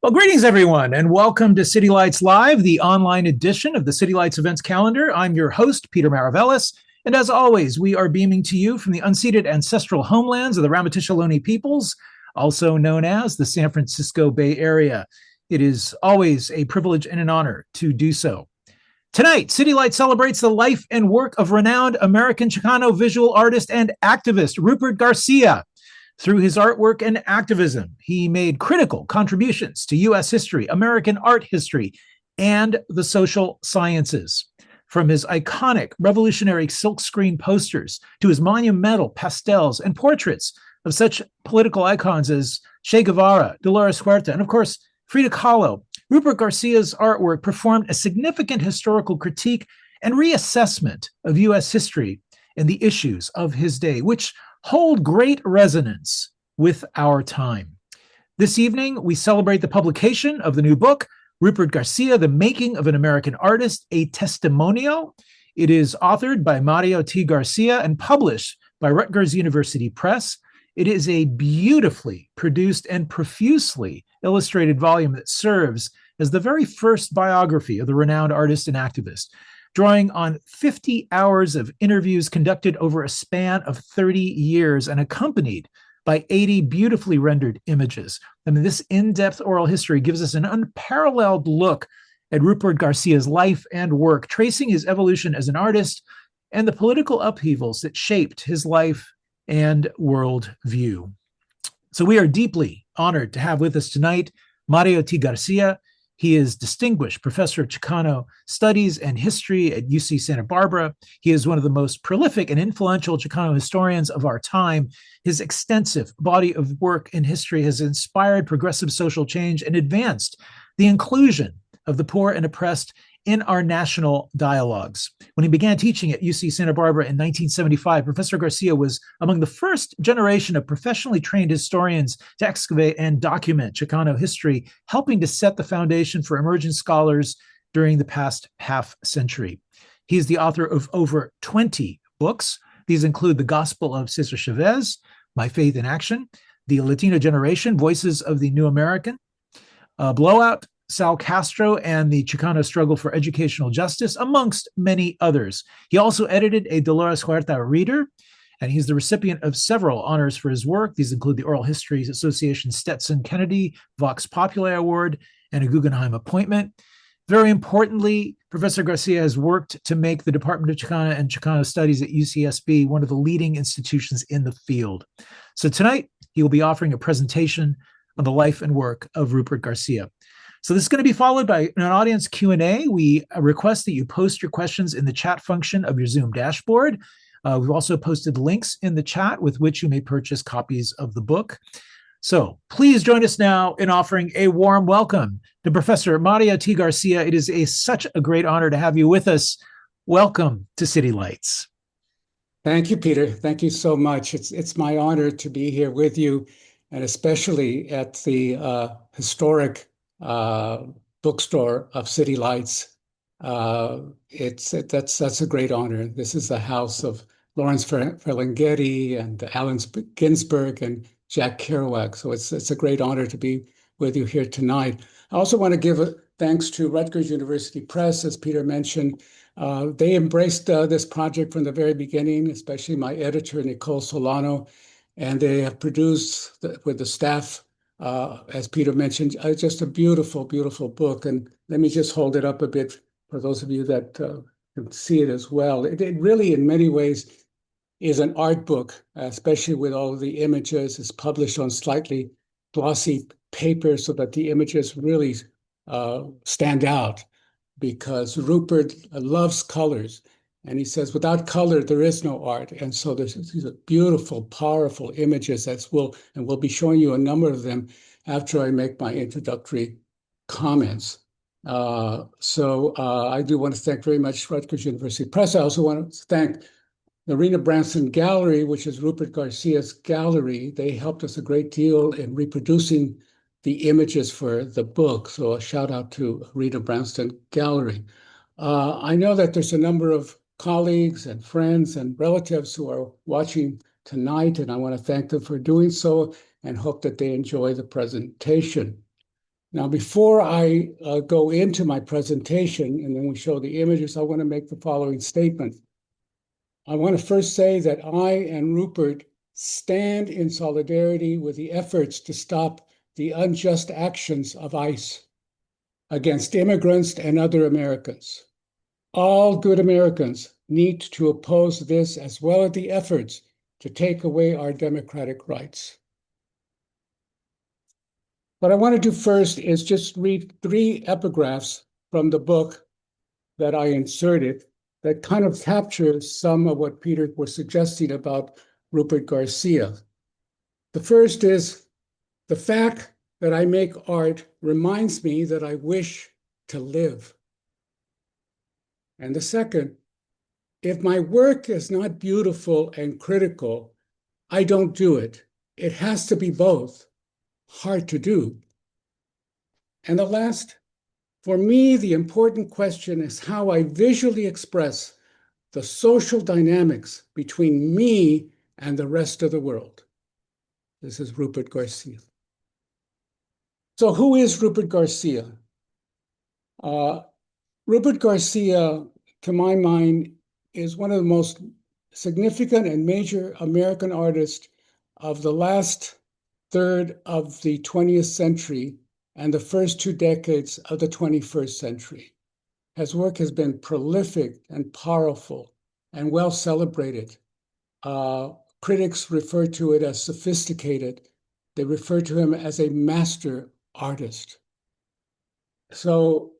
Well, greetings, everyone, and welcome to City Lights Live, the online edition of the City Lights events calendar. I'm your host, Peter Maravellis, and as always, we are beaming to you from the unceded ancestral homelands of the Ramaytush Ohlone peoples, also known as the San Francisco Bay Area. It is always a privilege and an honor to do so. Tonight, City Lights celebrates the life and work of renowned American Chicano visual artist and activist Rupert García. Through his artwork and activism, he made critical contributions to U.S. history, American art history, and the social sciences. From his iconic revolutionary silkscreen posters to his monumental pastels and portraits of such political icons as Che Guevara, Dolores Huerta, and of course, Frida Kahlo, Rupert Garcia's artwork performed a significant historical critique and reassessment of U.S. history and the issues of his day, which hold great resonance with our time. This evening, we celebrate the publication of the new book, Rupert García, The Making of an American Artist, a Testimonio. It is authored by Mario T. Garcia and published by Rutgers University Press. It is a beautifully produced and profusely illustrated volume that serves as the very first biography of the renowned artist and activist, drawing on 50 hours of interviews conducted over a span of 30 years and accompanied by 80 beautifully rendered images. I mean, this in-depth oral history gives us an unparalleled look at Rupert Garcia's life and work, tracing his evolution as an artist and the political upheavals that shaped his life and worldview. So we are deeply honored to have with us tonight Mario T. Garcia. He is Distinguished Professor of Chicano Studies and History at UC Santa Barbara. He is one of the most prolific and influential Chicano historians of our time. His extensive body of work in history has inspired progressive social change and advanced the inclusion of the poor and oppressed in our national dialogues. When he began teaching at UC Santa Barbara in 1975, Professor Garcia was among the first generation of professionally trained historians to excavate and document Chicano history, helping to set the foundation for emergent scholars during the past half century. He is the author of over 20 books. These include The Gospel of Cesar Chavez, My Faith in Action, The Latino Generation, Voices of the New American, Blowout, Sal Castro and the Chicano Struggle for Educational Justice, amongst many others. He also edited a Dolores Huerta reader, and he's the recipient of several honors for his work. These include the Oral Histories Association Stetson Kennedy Vox Populi Award and a Guggenheim appointment. Very importantly, Professor Garcia has worked to make the Department of Chicana and Chicano Studies at UCSB one of the leading institutions in the field. So tonight, he will be offering a presentation on the life and work of Rupert Garcia. So this is going to be followed by an audience Q&A. We request that you post your questions in the chat function of your Zoom dashboard. We've also posted links in the chat with which you may purchase copies of the book. So please join us now in offering a warm welcome to Professor Mario T. Garcia. It is such a great honor to have you with us. Welcome to City Lights. Thank you, Peter. Thank you so much. It's my honor to be here with you, and especially at the historic bookstore of City Lights. That's a great honor. This is the house of Lawrence Ferlinghetti and Allen Ginsberg and Jack Kerouac. So it's a great honor to be with you here tonight. I also want to give thanks to Rutgers University Press, as Peter mentioned. They embraced this project from the very beginning, especially my editor, Nicole Solano, and they have produced with the staff, as Peter mentioned, just a beautiful, beautiful book. And let me just hold it up a bit for those of you that can see it as well. It really, in many ways, is an art book, especially with all of the images. It's published on slightly glossy paper so that the images really stand out, because Rupert loves colors. And he says, without color, there is no art. And so these are beautiful, powerful images we'll be showing you a number of them after I make my introductory comments. I do want to thank very much Rutgers University Press. I also want to thank the Rena Branston Gallery, which is Rupert Garcia's gallery. They helped us a great deal in reproducing the images for the book. So a shout out to Rena Branston Gallery. I know that there's a number of colleagues and friends and relatives who are watching tonight, and I want to thank them for doing so and hope that they enjoy the presentation. Now, before I go into my presentation, and then we show the images, I want to make the following statement. I want to first say that I and Rupert stand in solidarity with the efforts to stop the unjust actions of ICE against immigrants and other Americans. All good Americans need to oppose this, as well as the efforts to take away our democratic rights. What I want to do first is just read 3 epigraphs from the book that I inserted that kind of captures some of what Peter was suggesting about Rupert García. The first is, the fact that I make art reminds me that I wish to live. And the second, if my work is not beautiful and critical, I don't do it. It has to be both. Hard to do. And the last, for me, the important question is how I visually express the social dynamics between me and the rest of the world. This is Rupert García. So who is Rupert García? Rupert García, to my mind, is one of the most significant and major American artists of the last third of the 20th century and the first 2 decades of the 21st century. His work has been prolific and powerful and well celebrated. Critics refer to it as sophisticated. They refer to him as a master artist. So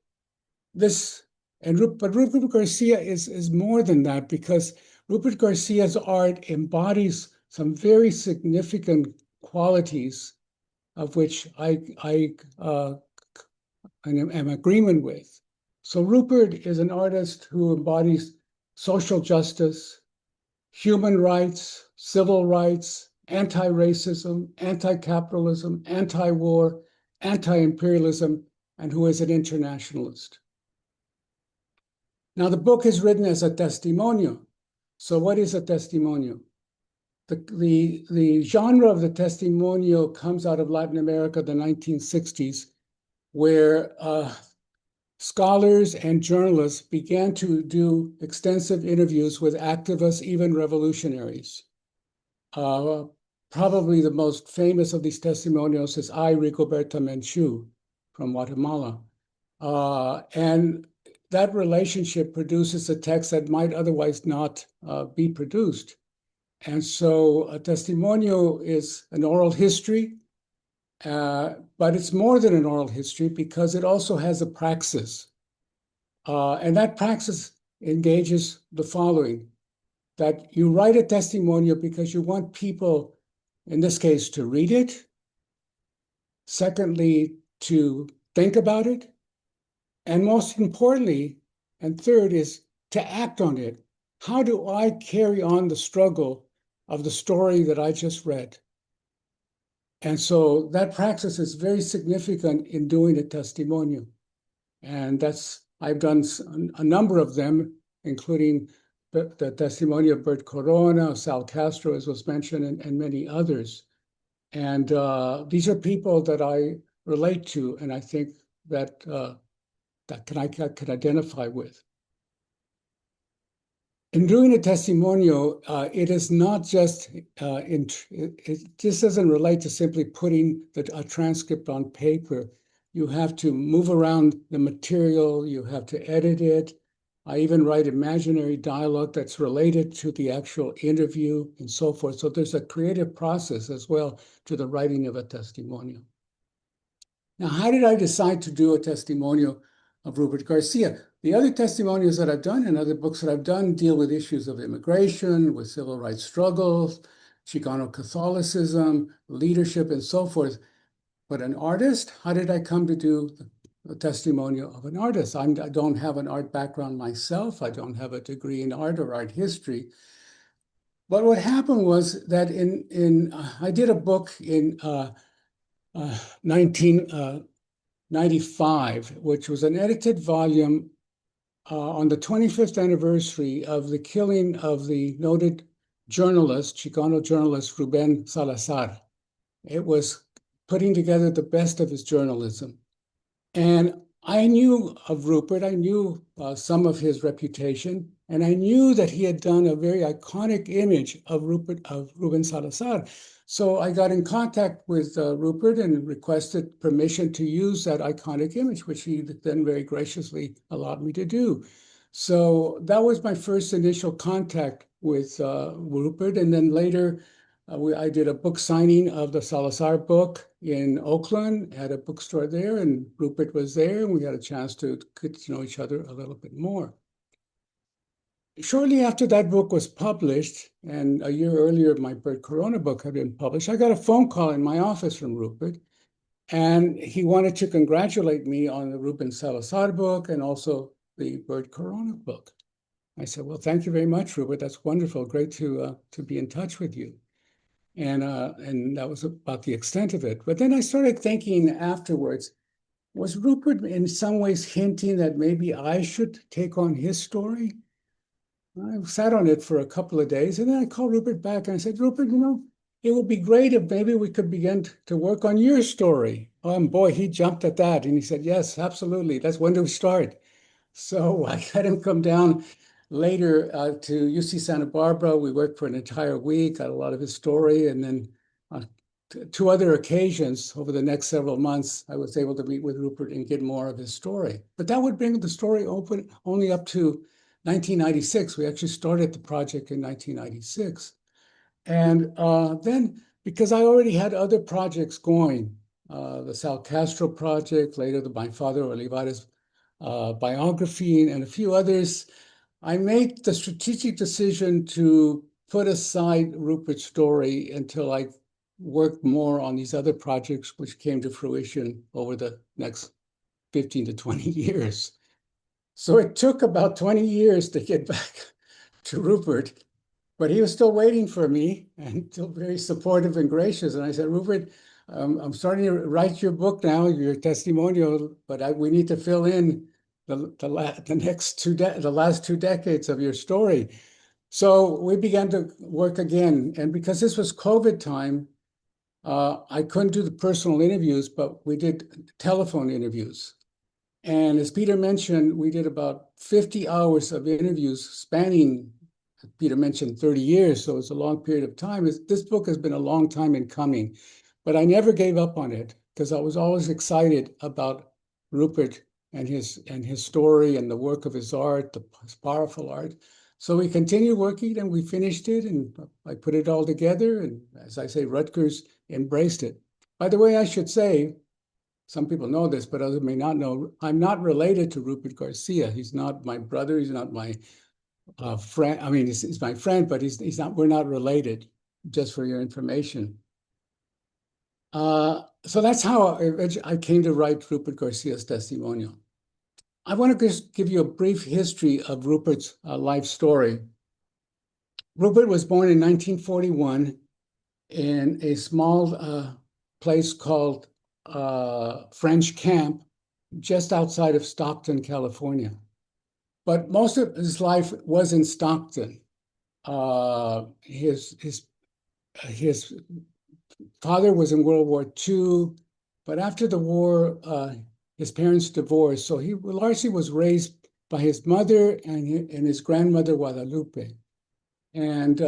but Rupert García is more than that, because Rupert García's art embodies some very significant qualities of which I am in agreement with. So Rupert is an artist who embodies social justice, human rights, civil rights, anti-racism, anti-capitalism, anti-war, anti-imperialism, and who is an internationalist. Now, the book is written as a testimonio. So what is a testimonio? The genre of the testimonio comes out of Latin America, the 1960s, where scholars and journalists began to do extensive interviews with activists, even revolutionaries. Probably the most famous of these testimonials is I, Rigoberta Menchú, from Guatemala. And that relationship produces a text that might otherwise not be produced. And so a testimonio is an oral history, but it's more than an oral history because it also has a praxis. And that praxis engages the following, that you write a testimonio because you want people, in this case, to read it. Secondly, to think about it. And most importantly, and third, is to act on it. How do I carry on the struggle of the story that I just read? And so that praxis is very significant in doing a testimonio. And I've done a number of them, including the testimonio of Bert Corona, Sal Castro, as was mentioned, and many others. And these are people that I relate to, and I think that I can identify with. In doing a testimonio, it is not just, it just doesn't relate to simply putting a transcript on paper. You have to move around the material, you have to edit it. I even write imaginary dialogue that's related to the actual interview and so forth. So there's a creative process as well to the writing of a testimonio. Now, how did I decide to do a testimonio of Rupert García? The other testimonials that I've done and other books that I've done deal with issues of immigration, with civil rights struggles, Chicano Catholicism, leadership, and so forth. But an artist, how did I come to do a testimonial of an artist? I don't have an art background myself. I don't have a degree in art or art history. But what happened was that I did a book in 1995, which was an edited volume on the 25th anniversary of the killing of the noted journalist, Chicano journalist, Rubén Salazar. It was putting together the best of his journalism. And I knew of Rupert. I knew some of his reputation, and I knew that he had done a very iconic image of Ruben Salazar. So I got in contact with Rupert and requested permission to use that iconic image, which he then very graciously allowed me to do. So that was my first initial contact with Rupert, and then later I did a book signing of the Salazar book in Oakland at a bookstore there, and Rupert was there, and we had a chance to get to know each other a little bit more. Shortly after that book was published, and a year earlier my Bird Corona book had been published, I got a phone call in my office from Rupert, and he wanted to congratulate me on the Ruben Salazar book and also the Bird Corona book. I said, well, thank you very much, Rupert. That's wonderful. Great to be in touch with you. And that was about the extent of it. But then I started thinking afterwards, was Rupert in some ways hinting that maybe I should take on his story? I sat on it for a couple of days, and then I called Rupert back and I said, Rupert, it would be great if maybe we could begin to work on your story. And boy, he jumped at that. And he said, yes, absolutely. When do we start? So I had him come down later to UC Santa Barbara. We worked for an entire week, got a lot of his story. And then two other occasions over the next several months, I was able to meet with Rupert and get more of his story. But that would bring the story open only up to 1996. We actually started the project in 1996. And then, because I already had other projects going, the Sal Castro project, later my father Olivares biography, and a few others, I made the strategic decision to put aside Rupert's story until I worked more on these other projects, which came to fruition over the next 15 to 20 years. So it took about 20 years to get back to Rupert, but he was still waiting for me and still very supportive and gracious. And I said, Rupert, I'm starting to write your book now, your Testimonio, but we need to fill in the last 2 decades of your story. So we began to work again. And because this was COVID time, I couldn't do the personal interviews, but we did telephone interviews. And as Peter mentioned, we did about 50 hours of interviews spanning, Peter mentioned 30 years, so it's a long period of time. This book has been a long time in coming, but I never gave up on it because I was always excited about Rupert and his story and the work of his art, his powerful art. So we continued working and we finished it, and I put it all together. And as I say, Rutgers embraced it. By the way, I should say, some people know this, but others may not know, I'm not related to Rupert Garcia. He's not my brother. He's not my friend. I mean, he's my friend, but he's not. We're not related. Just for your information. So that's how I came to write Rupert Garcia's Testimonio. I want to just give you a brief history of Rupert's life story. Rupert was born in 1941 in a small place called French Camp, just outside of Stockton, California. But most of his life was in Stockton. His father was in World War II, but after the war, his parents divorced. So he largely was raised by his mother and his grandmother, Guadalupe. And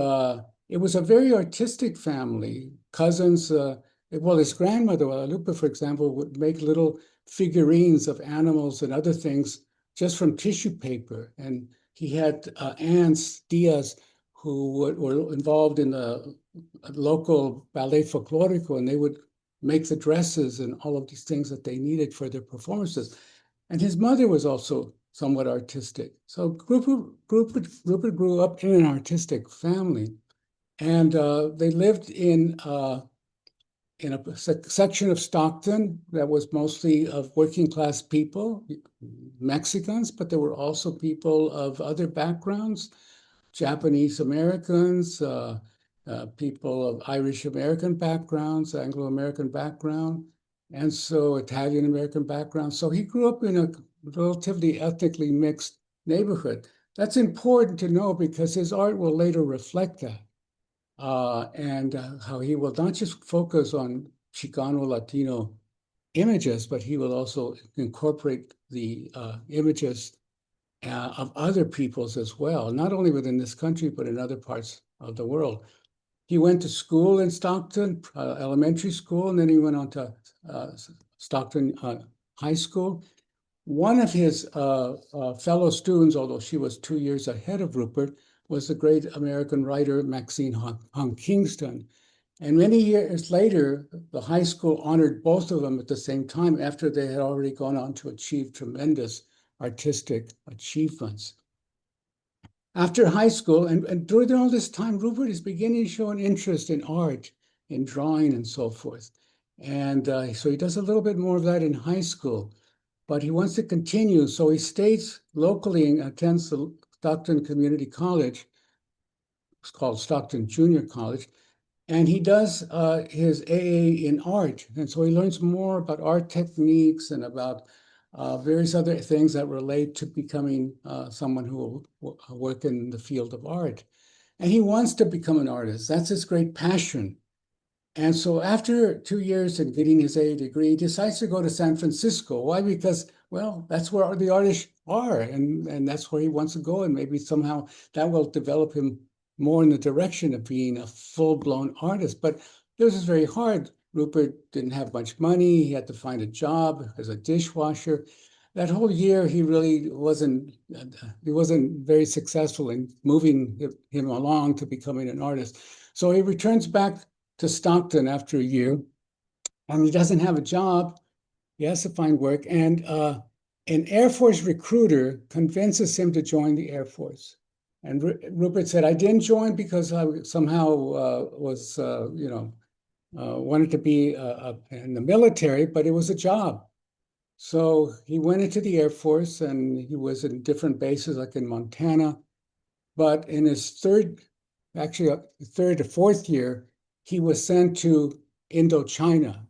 it was a very artistic family. Cousins, well, his grandmother, Guadalupe, for example, would make little figurines of animals and other things just from tissue paper. And he had aunts, tias, who were involved in the local ballet folklorico, and they would make the dresses and all of these things that they needed for their performances. And his mother was also somewhat artistic. So Rupert grew up in an artistic family, and they lived in a section of Stockton that was mostly of working class people, Mexicans, but there were also people of other backgrounds, Japanese Americans, people of Irish American backgrounds, Anglo American background, and so Italian American background. So he grew up in a relatively ethnically mixed neighborhood. That's important to know because his art will later reflect that. And how he will not just focus on Chicano Latino images, but he will also incorporate the images of other peoples as well, not only within this country, but in other parts of the world. He went to school in Stockton, elementary school, and then he went on to Stockton High School. One of his fellow students, although she was 2 years ahead of Rupert, was the great American writer Maxine Hong Kingston. And many years later, the high school honored both of them at the same time after they had already gone on to achieve tremendous artistic achievements. After high school, and during all this time, Rupert is beginning to show an interest in art, in drawing, and so forth. And so he does a little bit more of that in high school, but he wants to continue. So he stays locally and attends the Stockton Community College. It's called Stockton Junior College. And he does his AA in art. And so he learns more about art techniques and about various other things that relate to becoming someone who will work in the field of art. And he wants to become an artist. That's his great passion. And so after 2 years in getting his AA degree, he decides to go to San Francisco. Why? Because, well, that's where the artists are, and that's where he wants to go. And maybe somehow that will develop him more in the direction of being a full-blown artist. But this is very hard. Rupert didn't have much money. He had to find a job as a dishwasher. That whole year, he really wasn't very successful in moving him along to becoming an artist. So he returns back to Stockton after a year, and he doesn't have a job. He has to find work. And an Air Force recruiter convinces him to join the Air Force. And Rupert said, I didn't join because I somehow wanted to be in the military, but it was a job. So he went into the Air Force, and he was in different bases, like in Montana. But in his third or fourth year, he was sent to Indochina,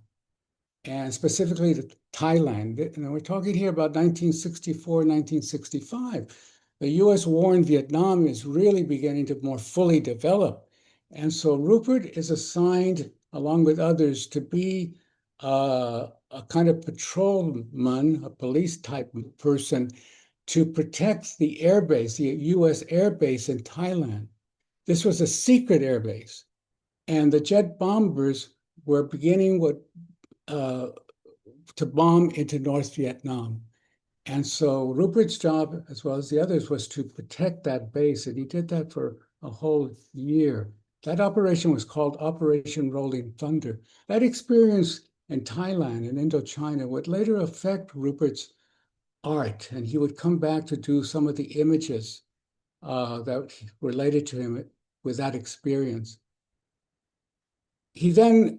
and specifically to Thailand. And we're talking here about 1964, 1965. The US war in Vietnam is really beginning to more fully develop. And so Rupert is assigned, along with others, to be a kind of patrolman, a police type person, to protect the airbase, the US airbase in Thailand. This was a secret airbase. And the jet bombers were beginning to bomb into North Vietnam. And so Rupert's job, as well as the others, was to protect that base. And he did that for a whole year. That operation was called Operation Rolling Thunder. That experience in Thailand and Indochina would later affect Rupert's art. And he would come back to do some of the images that related to him with that experience. He then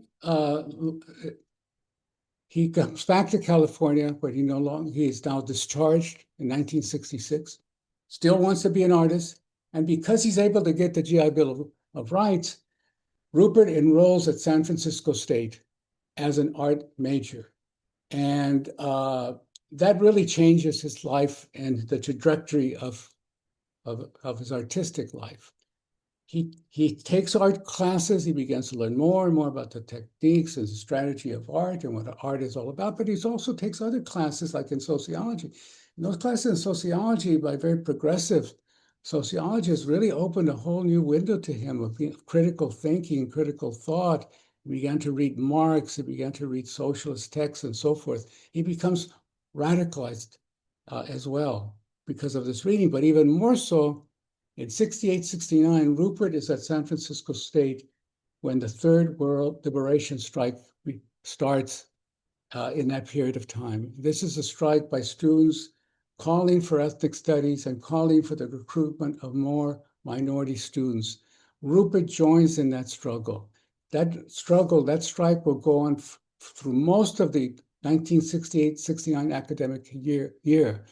he comes back to California, but he is now discharged in 1966, still wants to be an artist. And because he's able to get the GI Bill of Rights, Rupert enrolls at San Francisco State as an art major. And that really changes his life and the trajectory of his artistic life. He takes art classes. He begins to learn more and more about the techniques and the strategy of art and what art is all about. But he also takes other classes, like in sociology. And those classes in sociology, by very progressive sociologists, really opened a whole new window to him of critical thinking, critical thought. He began to read Marx. He began to read socialist texts and so forth. He becomes radicalized as well because of this reading, but even more so, in 68, 69, Rupert is at San Francisco State when the Third World Liberation Strike starts in that period of time. This is a strike by students calling for ethnic studies and calling for the recruitment of more minority students. Rupert joins in that struggle. That strike will go on through most of the 1968-69 academic year.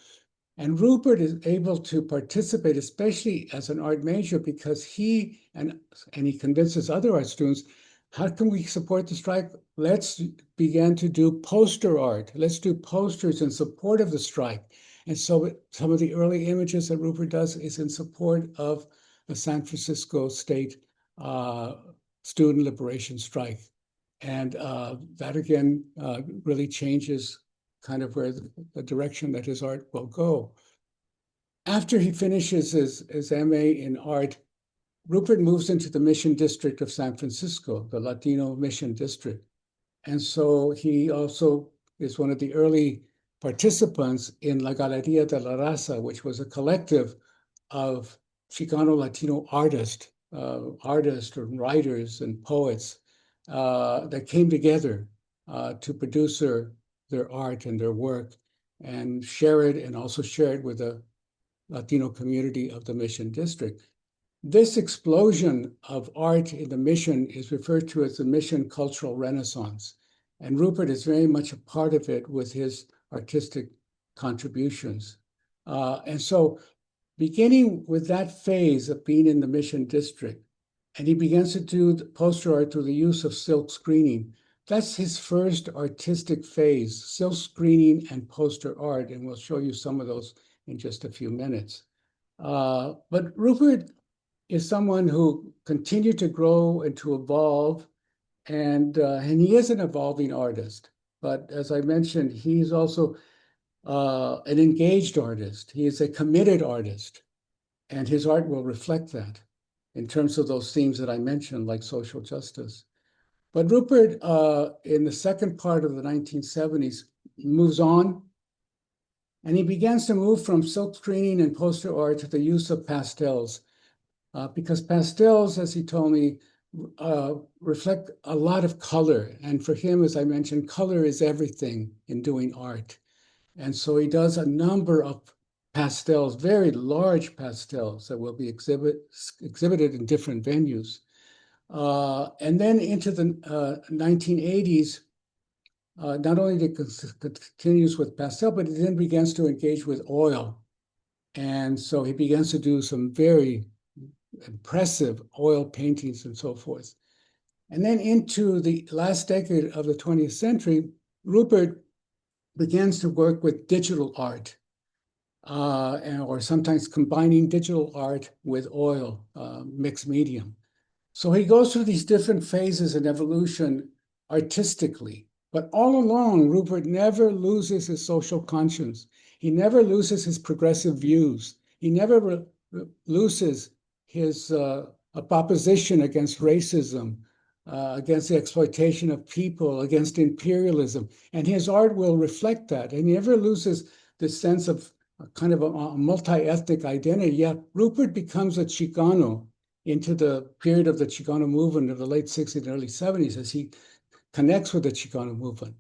And Rupert is able to participate, especially as an art major, because he convinces other art students, how can we support the strike? Let's begin to do poster art. Let's do posters in support of the strike. And so some of the early images that Rupert does is in support of the San Francisco State student liberation strike. And that again really changes kind of where the direction that his art will go. After he finishes his MA in art, Rupert moves into the Mission District of San Francisco, the Latino Mission District. And so he also is one of the early participants in La Galería de la Raza, which was a collective of Chicano Latino artists and writers and poets that came together to produce their art and their work and share it, and also share it with the Latino community of the Mission District. This explosion of art in the Mission is referred to as the Mission Cultural Renaissance. And Rupert is very much a part of it with his artistic contributions. And so beginning with that phase of being in the Mission District, and he begins to do the poster art through the use of silk screening. That's his first artistic phase, silk screening and poster art, and we'll show you some of those in just a few minutes. But Rupert is someone who continued to grow and to evolve, and he is an evolving artist. But as I mentioned, he's also an engaged artist. He is a committed artist, and his art will reflect that in terms of those themes that I mentioned, like social justice. But Rupert, in the second part of the 1970s, moves on, and he begins to move from silk screening and poster art to the use of pastels, because pastels, as he told me, reflect a lot of color. And for him, as I mentioned, color is everything in doing art. And so he does a number of pastels, very large pastels that will be exhibited in different venues. And then into the 1980s, not only did he continues with pastel, but he then begins to engage with oil. And so he begins to do some very impressive oil paintings and so forth. And then into the last decade of the 20th century, Rupert begins to work with digital art, or sometimes combining digital art with oil, mixed medium. So he goes through these different phases in evolution artistically, but all along, Rupert never loses his social conscience. He never loses his progressive views. He never loses his opposition against racism, against the exploitation of people, against imperialism. And his art will reflect that. And he never loses this sense of kind of a multi-ethnic identity. Yet Rupert becomes a Chicano into the period of the Chicano movement of the late 60s and early 70s as he connects with the Chicano movement.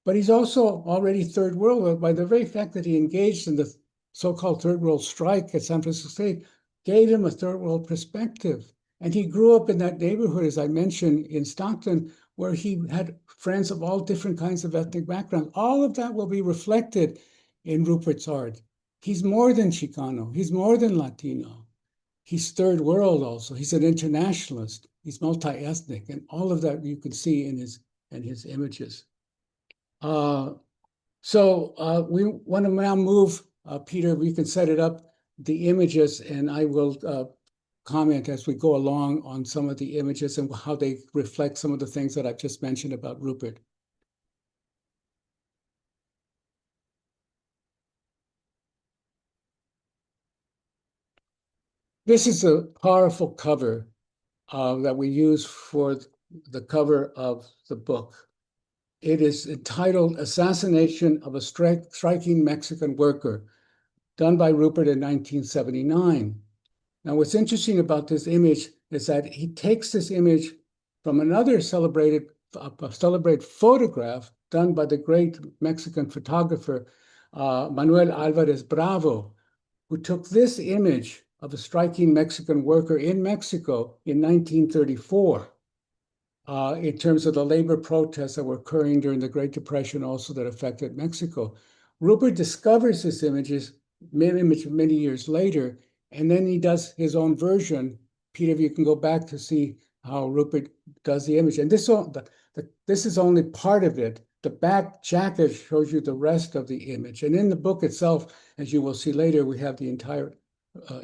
But he's also already third world by the very fact that he engaged in the so-called third world strike at San Francisco State gave him a third world perspective. And he grew up in that neighborhood, as I mentioned, in Stockton, where he had friends of all different kinds of ethnic backgrounds. All of that will be reflected in Rupert's art. He's more than Chicano. He's more than Latino. He's third world also. He's an internationalist. He's multi-ethnic. And all of that you can see in his images. So we want to now move, Peter, we can set it up, the images, and I will comment as we go along on some of the images and how they reflect some of the things that I've just mentioned about Rupert. This is a powerful cover that we use for the cover of the book. It is entitled Assassination of a Striking Mexican Worker, done by Rupert in 1979. Now, what's interesting about this image is that he takes this image from another celebrated photograph done by the great Mexican photographer, Manuel Alvarez Bravo, who took this image of a striking Mexican worker in Mexico in 1934. In terms of the labor protests that were occurring during the Great Depression also that affected Mexico. Rupert discovers this image many years later, and then he does his own version. Peter, if you can go back to see how Rupert does the image. And this is only part of it. The back jacket shows you the rest of the image. And in the book itself, as you will see later, we have the entire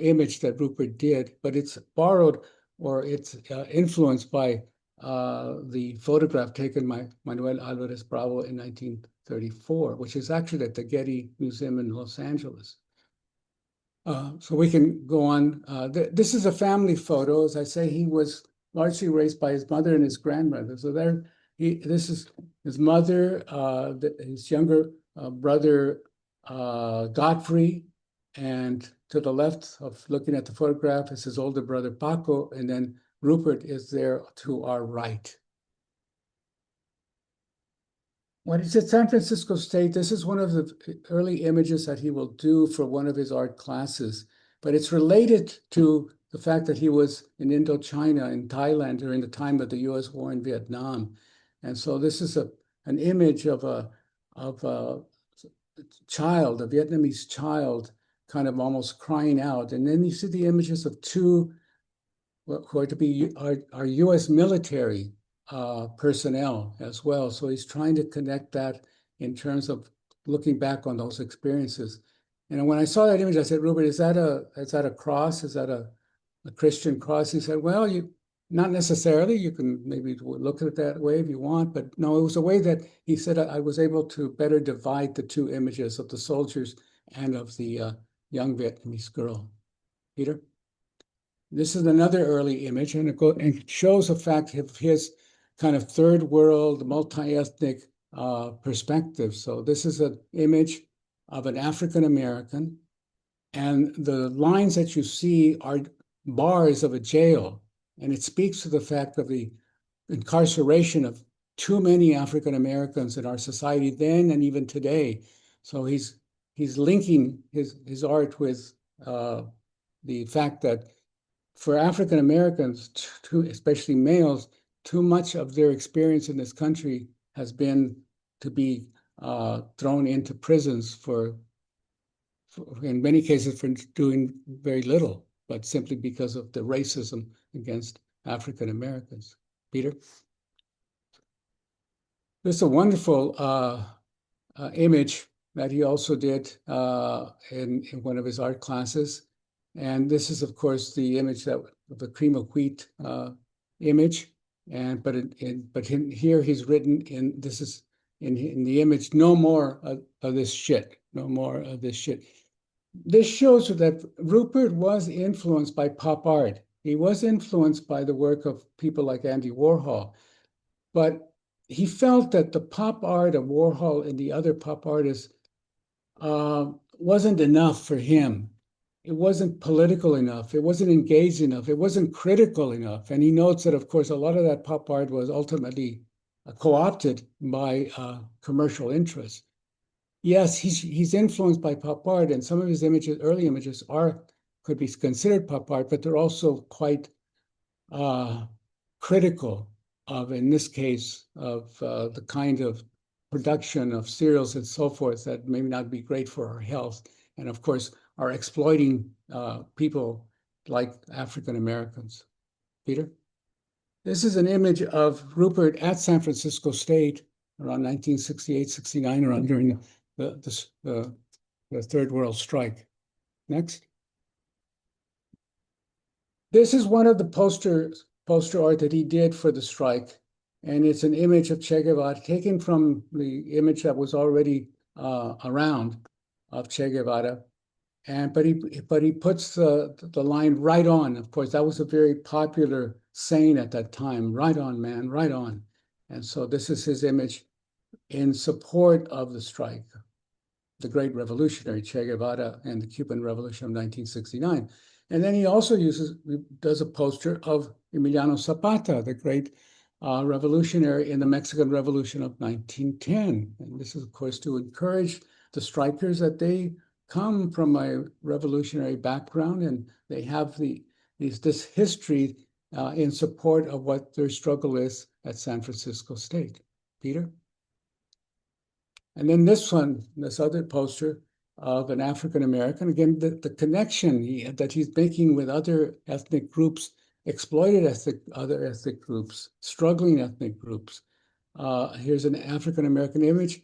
image that Rupert did, but it's borrowed or it's influenced by the photograph taken by Manuel Alvarez Bravo in 1934, which is actually at the Getty Museum in Los Angeles. So we can go on. This is a family photo. As I say, he was largely raised by his mother and his grandmother. So this is his mother, his younger brother, Godfrey, and to the left of looking at the photograph is his older brother, Paco, and then Rupert is there to our right. When he's at San Francisco State, this is one of the early images that he will do for one of his art classes, but it's related to the fact that he was in Indochina, in Thailand, during the time of the US war in Vietnam. And so this is an image of a child, a Vietnamese child, kind of almost crying out. And then you see the images of two who are to be our US military personnel as well. So he's trying to connect that in terms of looking back on those experiences. And when I saw that image, I said, Rupert, is that a cross? Is that a Christian cross? He said, well, not necessarily. You can maybe look at it that way if you want, but no, it was a way that he said I was able to better divide the two images of the soldiers and of the young Vietnamese girl. Peter? This is another early image, and it shows a fact of his kind of third world, multi-ethnic perspective. So this is an image of an African American, and the lines that you see are bars of a jail, and it speaks to the fact of the incarceration of too many African Americans in our society then and even today. So he's linking his art with the fact that for African Americans, especially males, too much of their experience in this country has been to be thrown into prisons for, in many cases, for doing very little, but simply because of the racism against African Americans. Peter? This is a wonderful image that he also did in one of his art classes. And this is, of course, the image of the cream of wheat image. But here he's written in the image, no more of this shit, no more of this shit. This shows that Rupert was influenced by pop art. He was influenced by the work of people like Andy Warhol, but he felt that the pop art of Warhol and the other pop artists wasn't enough for him. It wasn't political enough. It wasn't engaged enough. It wasn't critical enough. And he notes that, of course, a lot of that pop art was ultimately co-opted by commercial interests. Yes, he's influenced by pop art, and some of his images, early images, could be considered pop art, but they're also quite critical of, in this case, of the kind of production of cereals and so forth that may not be great for our health. And of course, are exploiting people like African Americans. Peter? This is an image of Rupert at San Francisco State around 1968, 69, around during the Third World Strike. Next. This is one of the poster art that he did for the strike. And it's an image of Che Guevara taken from the image that was already around of Che Guevara. But he puts the line right on. Of course, that was a very popular saying at that time, right on, man, right on. And so this is his image in support of the strike, the great revolutionary Che Guevara and the Cuban Revolution of 1969. And then he also does a poster of Emiliano Zapata, the great revolutionary in the Mexican Revolution of 1910. And this is, of course, to encourage the strikers that they come from a revolutionary background and they have this history in support of what their struggle is at San Francisco State. Peter? And then this other poster of an African American, again, the connection that he's making with other ethnic groups, exploited other ethnic groups, struggling ethnic groups. Here's an African American image.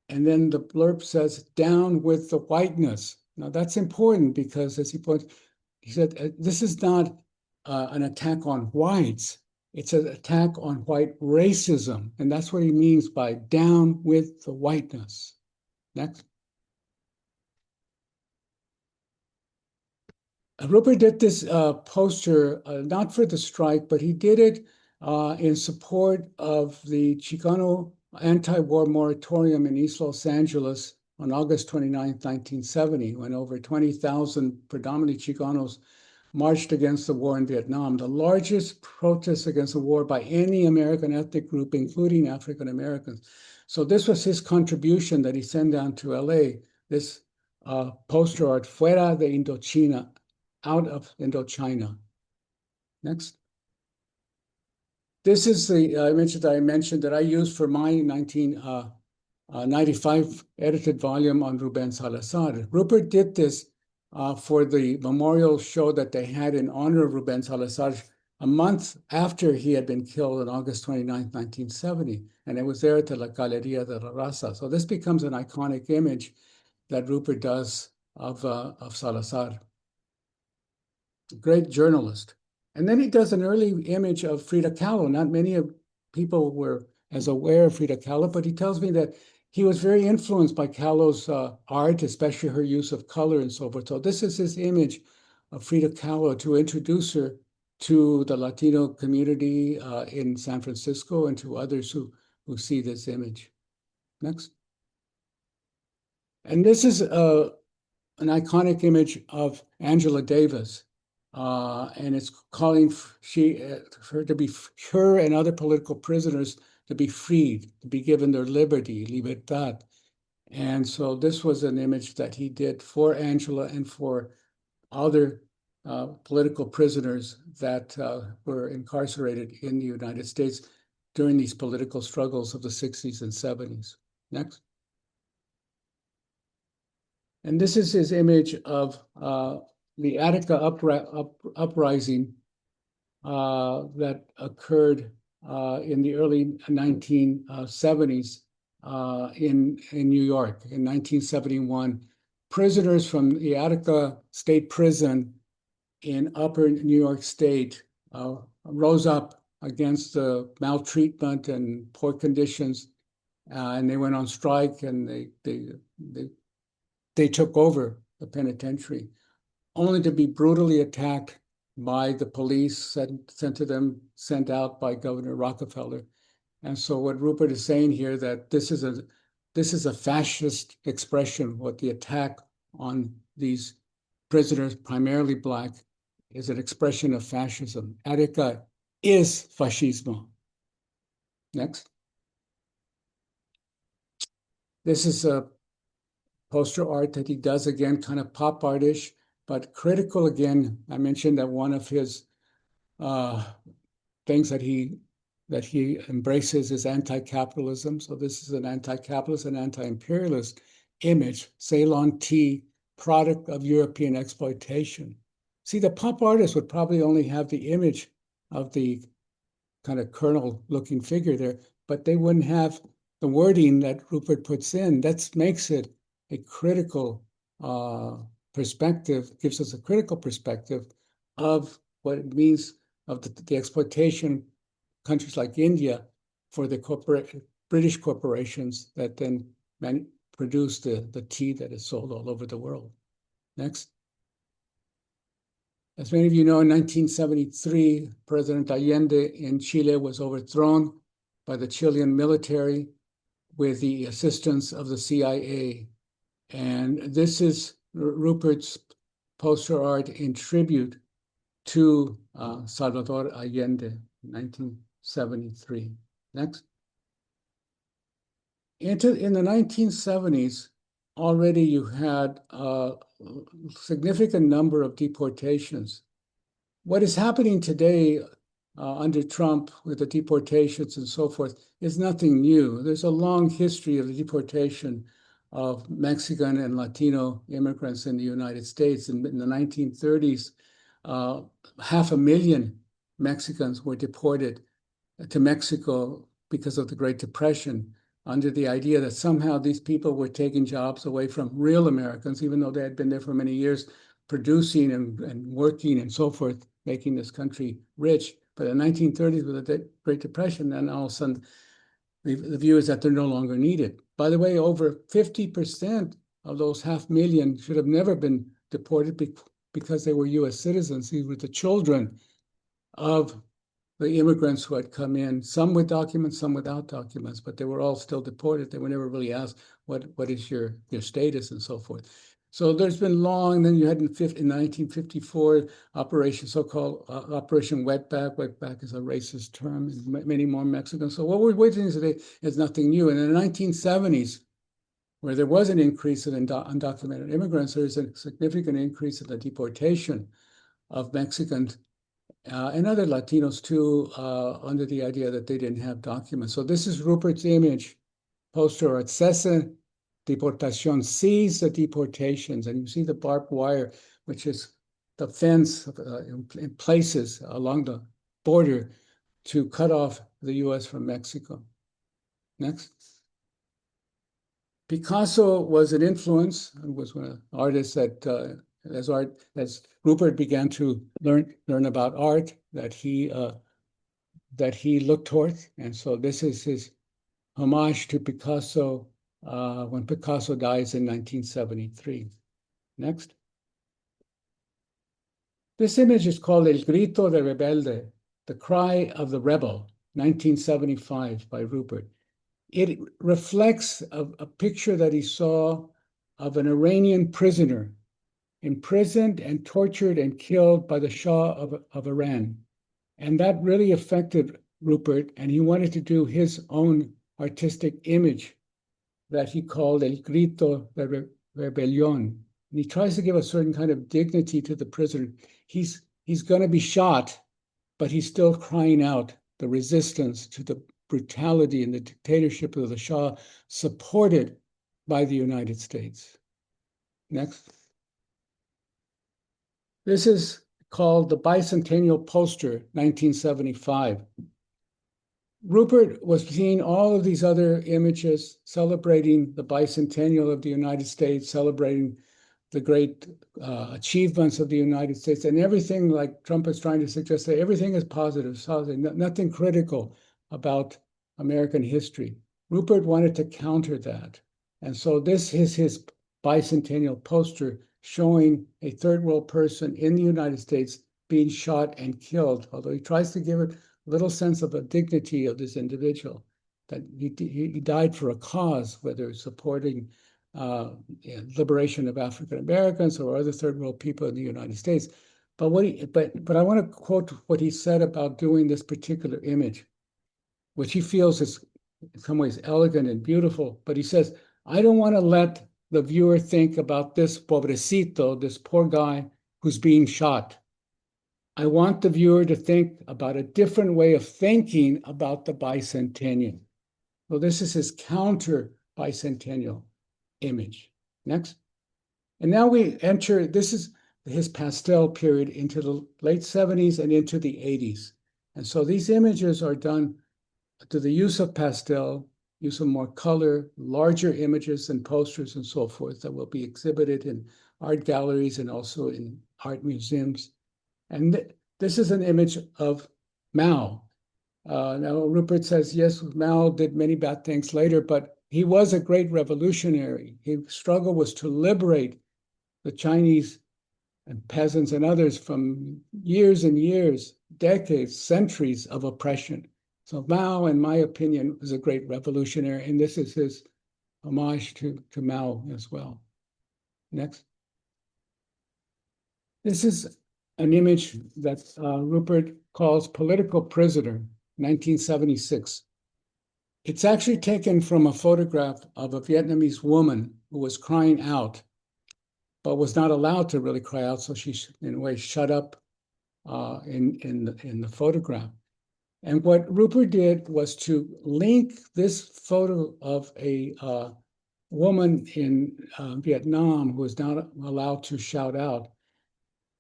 And then the blurb says, down with the whiteness. Now that's important because, as he said, this is not an attack on whites. It's an attack on white racism, and that's what he means by down with the whiteness. Next. Rupert did this poster, not for the strike, but he did it in support of the Chicano anti-war moratorium in East Los Angeles on August 29, 1970, when over 20,000 predominantly Chicanos marched against the war in Vietnam, the largest protest against the war by any American ethnic group, including African Americans. So this was his contribution that he sent down to LA, this poster art, Fuera de Indochina, out of Indochina. Next. This is the image that I mentioned that I used for my 1995 edited volume on Rubén Salazar. Rupert did this for the memorial show that they had in honor of Rubén Salazar a month after he had been killed on August 29, 1970. And it was there at the La Galería de la Raza. So this becomes an iconic image that Rupert does of Salazar. Great journalist. And then he does an early image of Frida Kahlo. Not many people were as aware of Frida Kahlo, but he tells me that he was very influenced by Kahlo's art, especially her use of color and so forth. So this is his image of Frida Kahlo to introduce her to the Latino community in San Francisco and to others who see this image. Next. And this is an iconic image of Angela Davis. And it's calling her to be, her and other political prisoners to be freed, to be given their liberty, libertad. And so this was an image that he did for Angela and for other political prisoners that were incarcerated in the United States during these political struggles of the 60s and 70s. Next. And this is his image of the Attica uprising that occurred in the early 1970s in New York. In 1971, prisoners from the Attica State Prison in Upper New York State rose up against the maltreatment and poor conditions, and they went on strike, and they took over the penitentiary, only to be brutally attacked by the police sent out by Governor Rockefeller. And so what Rupert is saying here, that this is a fascist expression. What the attack on these prisoners, primarily Black, is an expression of fascism. Attica is fascismo. Next. This is a poster art that he does, again, kind of pop artish, but critical again. I mentioned that one of his things that he embraces is anti-capitalism. So this is an anti-capitalist and anti-imperialist image, Ceylon tea, product of European exploitation. See, the pop artist would probably only have the image of the kind of colonel-looking figure there, but they wouldn't have the wording that Rupert puts in. That makes it a critical perspective, gives us a critical perspective of what it means of the exploitation countries like India for the British corporations that then produce the tea that is sold all over the world. Next. As many of you know, in 1973, President Allende in Chile was overthrown by the Chilean military with the assistance of the CIA. And this is Rupert's poster art in tribute to Salvador Allende, 1973. Next. In the 1970s, already you had a significant number of deportations. What is happening today under Trump with the deportations and so forth is nothing new. There's a long history of the deportation of Mexican and Latino immigrants in the United States. In the 1930s, 500,000 Mexicans were deported to Mexico because of the Great Depression, under the idea that somehow these people were taking jobs away from real Americans, even though they had been there for many years, producing and working and so forth, making this country rich. But in the 1930s, with the Great Depression, then all of a sudden, the view is that they're no longer needed. By the way, over 50% of those 500,000 should have never been deported because they were U.S. citizens. These were the children of the immigrants who had come in, some with documents, some without documents, but they were all still deported. They were never really asked, what is your status and so forth. So there's been long, then you had in 1954, so-called Operation Wetback. Wetback is a racist term, many more Mexicans. So what we're witnessing today is nothing new. And in the 1970s, where there was an increase in undocumented immigrants, there's a significant increase in the deportation of Mexicans and other Latinos too, under the idea that they didn't have documents. So this is Rupert's image, poster at Cese Deportación, seize the deportations. And you see the barbed wire, which is the fence in places along the border to cut off the US from Mexico. Next. Picasso was an influence, and was one of the artists that, as Rupert began to learn about art, that he looked towards. And so this is his homage to Picasso when Picasso dies in 1973. Next. This image is called El Grito de Rebelde, the Cry of the Rebel, 1975 by Rupert. It reflects a picture that he saw of an Iranian prisoner imprisoned and tortured and killed by the Shah of Iran. And that really affected Rupert, and he wanted to do his own artistic image that he called El Grito de Rebelión. And he tries to give a certain kind of dignity to the prisoner. He's going to be shot, but he's still crying out the resistance to the brutality and the dictatorship of the Shah, supported by the United States. Next. This is called the Bicentennial Poster, 1975. Rupert was seeing all of these other images celebrating the bicentennial of the United States, celebrating the great achievements of the United States, and everything, like Trump is trying to suggest, that everything is positive, nothing critical about American history. Rupert wanted to counter that. And so this is his bicentennial poster showing a third world person in the United States being shot and killed, although he tries to give it a little sense of a dignity of this individual, that he died for a cause, whether supporting liberation of African Americans or other third world people in the United States. But I want to quote what he said about doing this particular image, which he feels is in some ways elegant and beautiful. But he says, I don't want to let the viewer think about this pobrecito, this poor guy who's being shot. I want the viewer to think about a different way of thinking about the bicentennial. So this is his counter bicentennial image. Next. And now we enter, this is his pastel period into the late 70s and into the 80s. And so these images are done to the use of pastel, use of more color, larger images and posters and so forth that will be exhibited in art galleries and also in art museums. And this is an image of Mao. Now, Rupert says, yes, Mao did many bad things later, but he was a great revolutionary. His struggle was to liberate the Chinese and peasants and others from years and years, decades, centuries of oppression. So Mao, in my opinion, was a great revolutionary, and this is his homage to Mao as well. Next. This is an image that Rupert calls Political Prisoner, 1976. It's actually taken from a photograph of a Vietnamese woman who was crying out, but was not allowed to really cry out, so she's in a way shut up in the photograph. And what Rupert did was to link this photo of a woman in Vietnam who was not allowed to shout out,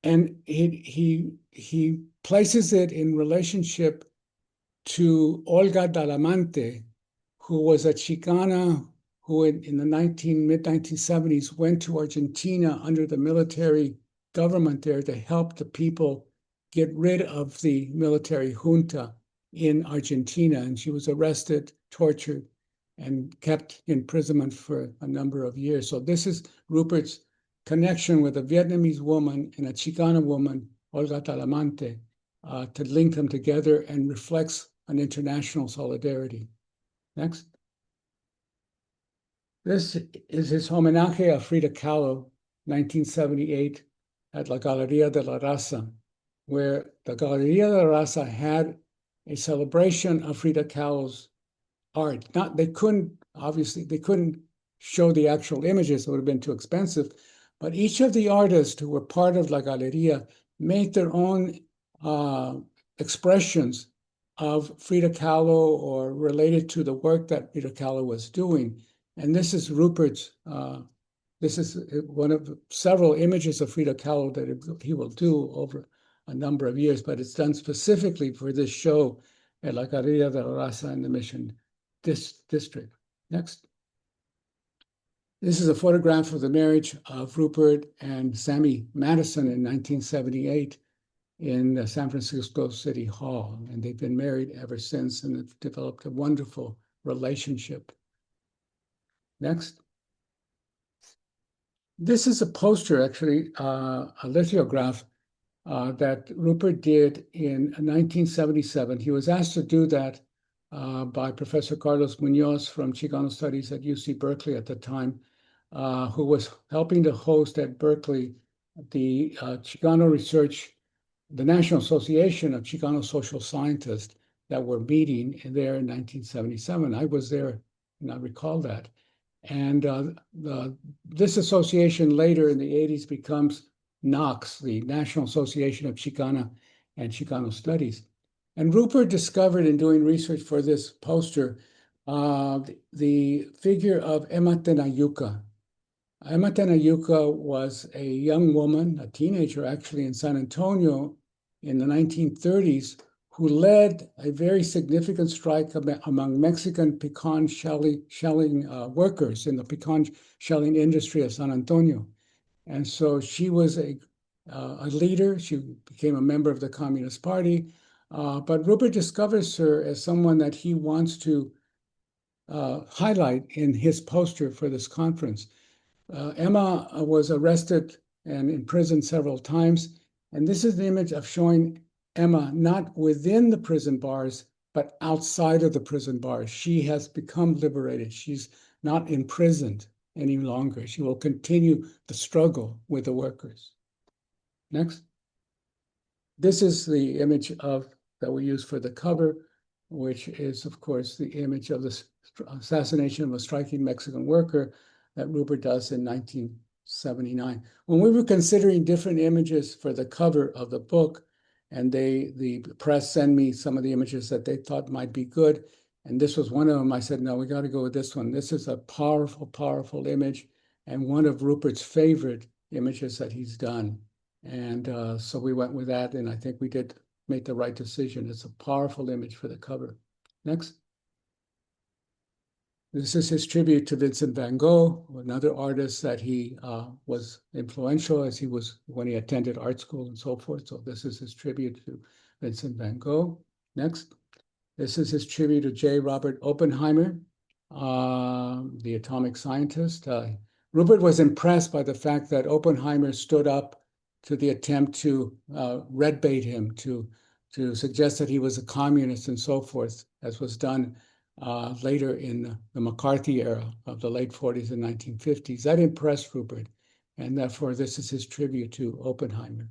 and he places it in relationship to Olga Dalamante, who was a Chicana who in the mid-1970s went to Argentina under the military government there to help the people get rid of the military junta in Argentina, and she was arrested, tortured, and kept in imprisonment for a number of years. So this is Rupert's connection with a Vietnamese woman and a Chicana woman, Olga Talamante, to link them together and reflects an international solidarity. Next. This is his homenaje a Frida Kahlo, 1978, at La Galería de la Raza, where the Galería de la Raza had a celebration of Frida Kahlo's art. They couldn't show the actual images, it would have been too expensive, but each of the artists who were part of La Galería made their own expressions of Frida Kahlo or related to the work that Frida Kahlo was doing. And this is Rupert's, this is one of several images of Frida Kahlo that he will do over a number of years, but it's done specifically for this show at La Galería de la Raza in the Mission District. Next. This is a photograph of the marriage of Rupert and Sammy Madison in 1978 in the San Francisco City Hall. And they've been married ever since and have developed a wonderful relationship. Next. This is a poster, actually, a lithograph that Rupert did in 1977. He was asked to do that by Professor Carlos Munoz from Chicano Studies at UC Berkeley at the time, who was helping to host at Berkeley the Chicano Research, the National Association of Chicano Social Scientists that were meeting there in 1977. I was there and I recall that. And this association later in the 80s becomes NACS, the National Association of Chicana and Chicano Studies. And Rupert discovered in doing research for this poster the figure of Emma Tenayuca. Emma Tenayuca was a young woman, a teenager actually, in San Antonio in the 1930s, who led a very significant strike among Mexican pecan shelling workers in the pecan shelling industry of San Antonio. And so she was a leader. She became a member of the Communist Party. But Rupert discovers her as someone that he wants to highlight in his poster for this conference. Emma was arrested and imprisoned several times. And this is the image of showing Emma not within the prison bars, but outside of the prison bars. She has become liberated. She's not imprisoned any longer. She will continue the struggle with the workers. Next. This is the image that we use for the cover, which is, of course, the image of the assassination of a striking Mexican worker that Rupert does in 1979. When we were considering different images for the cover of the book, and the press sent me some of the images that they thought might be good, and this was one of them, I said, no, we got to go with this one. This is a powerful, powerful image, and one of Rupert's favorite images that he's done. And so we went with that, and I think we did make the right decision. It's a powerful image for the cover. Next. This is his tribute to Vincent van Gogh, another artist that he was influential as he was when he attended art school and so forth. So this is his tribute to Vincent van Gogh. Next. This is his tribute to J. Robert Oppenheimer, the atomic scientist. Rupert was impressed by the fact that Oppenheimer stood up to the attempt to red bait him, to suggest that he was a communist and so forth, as was done later in the McCarthy era of the late 40s and 1950s. That impressed Rupert, and therefore this is his tribute to Oppenheimer.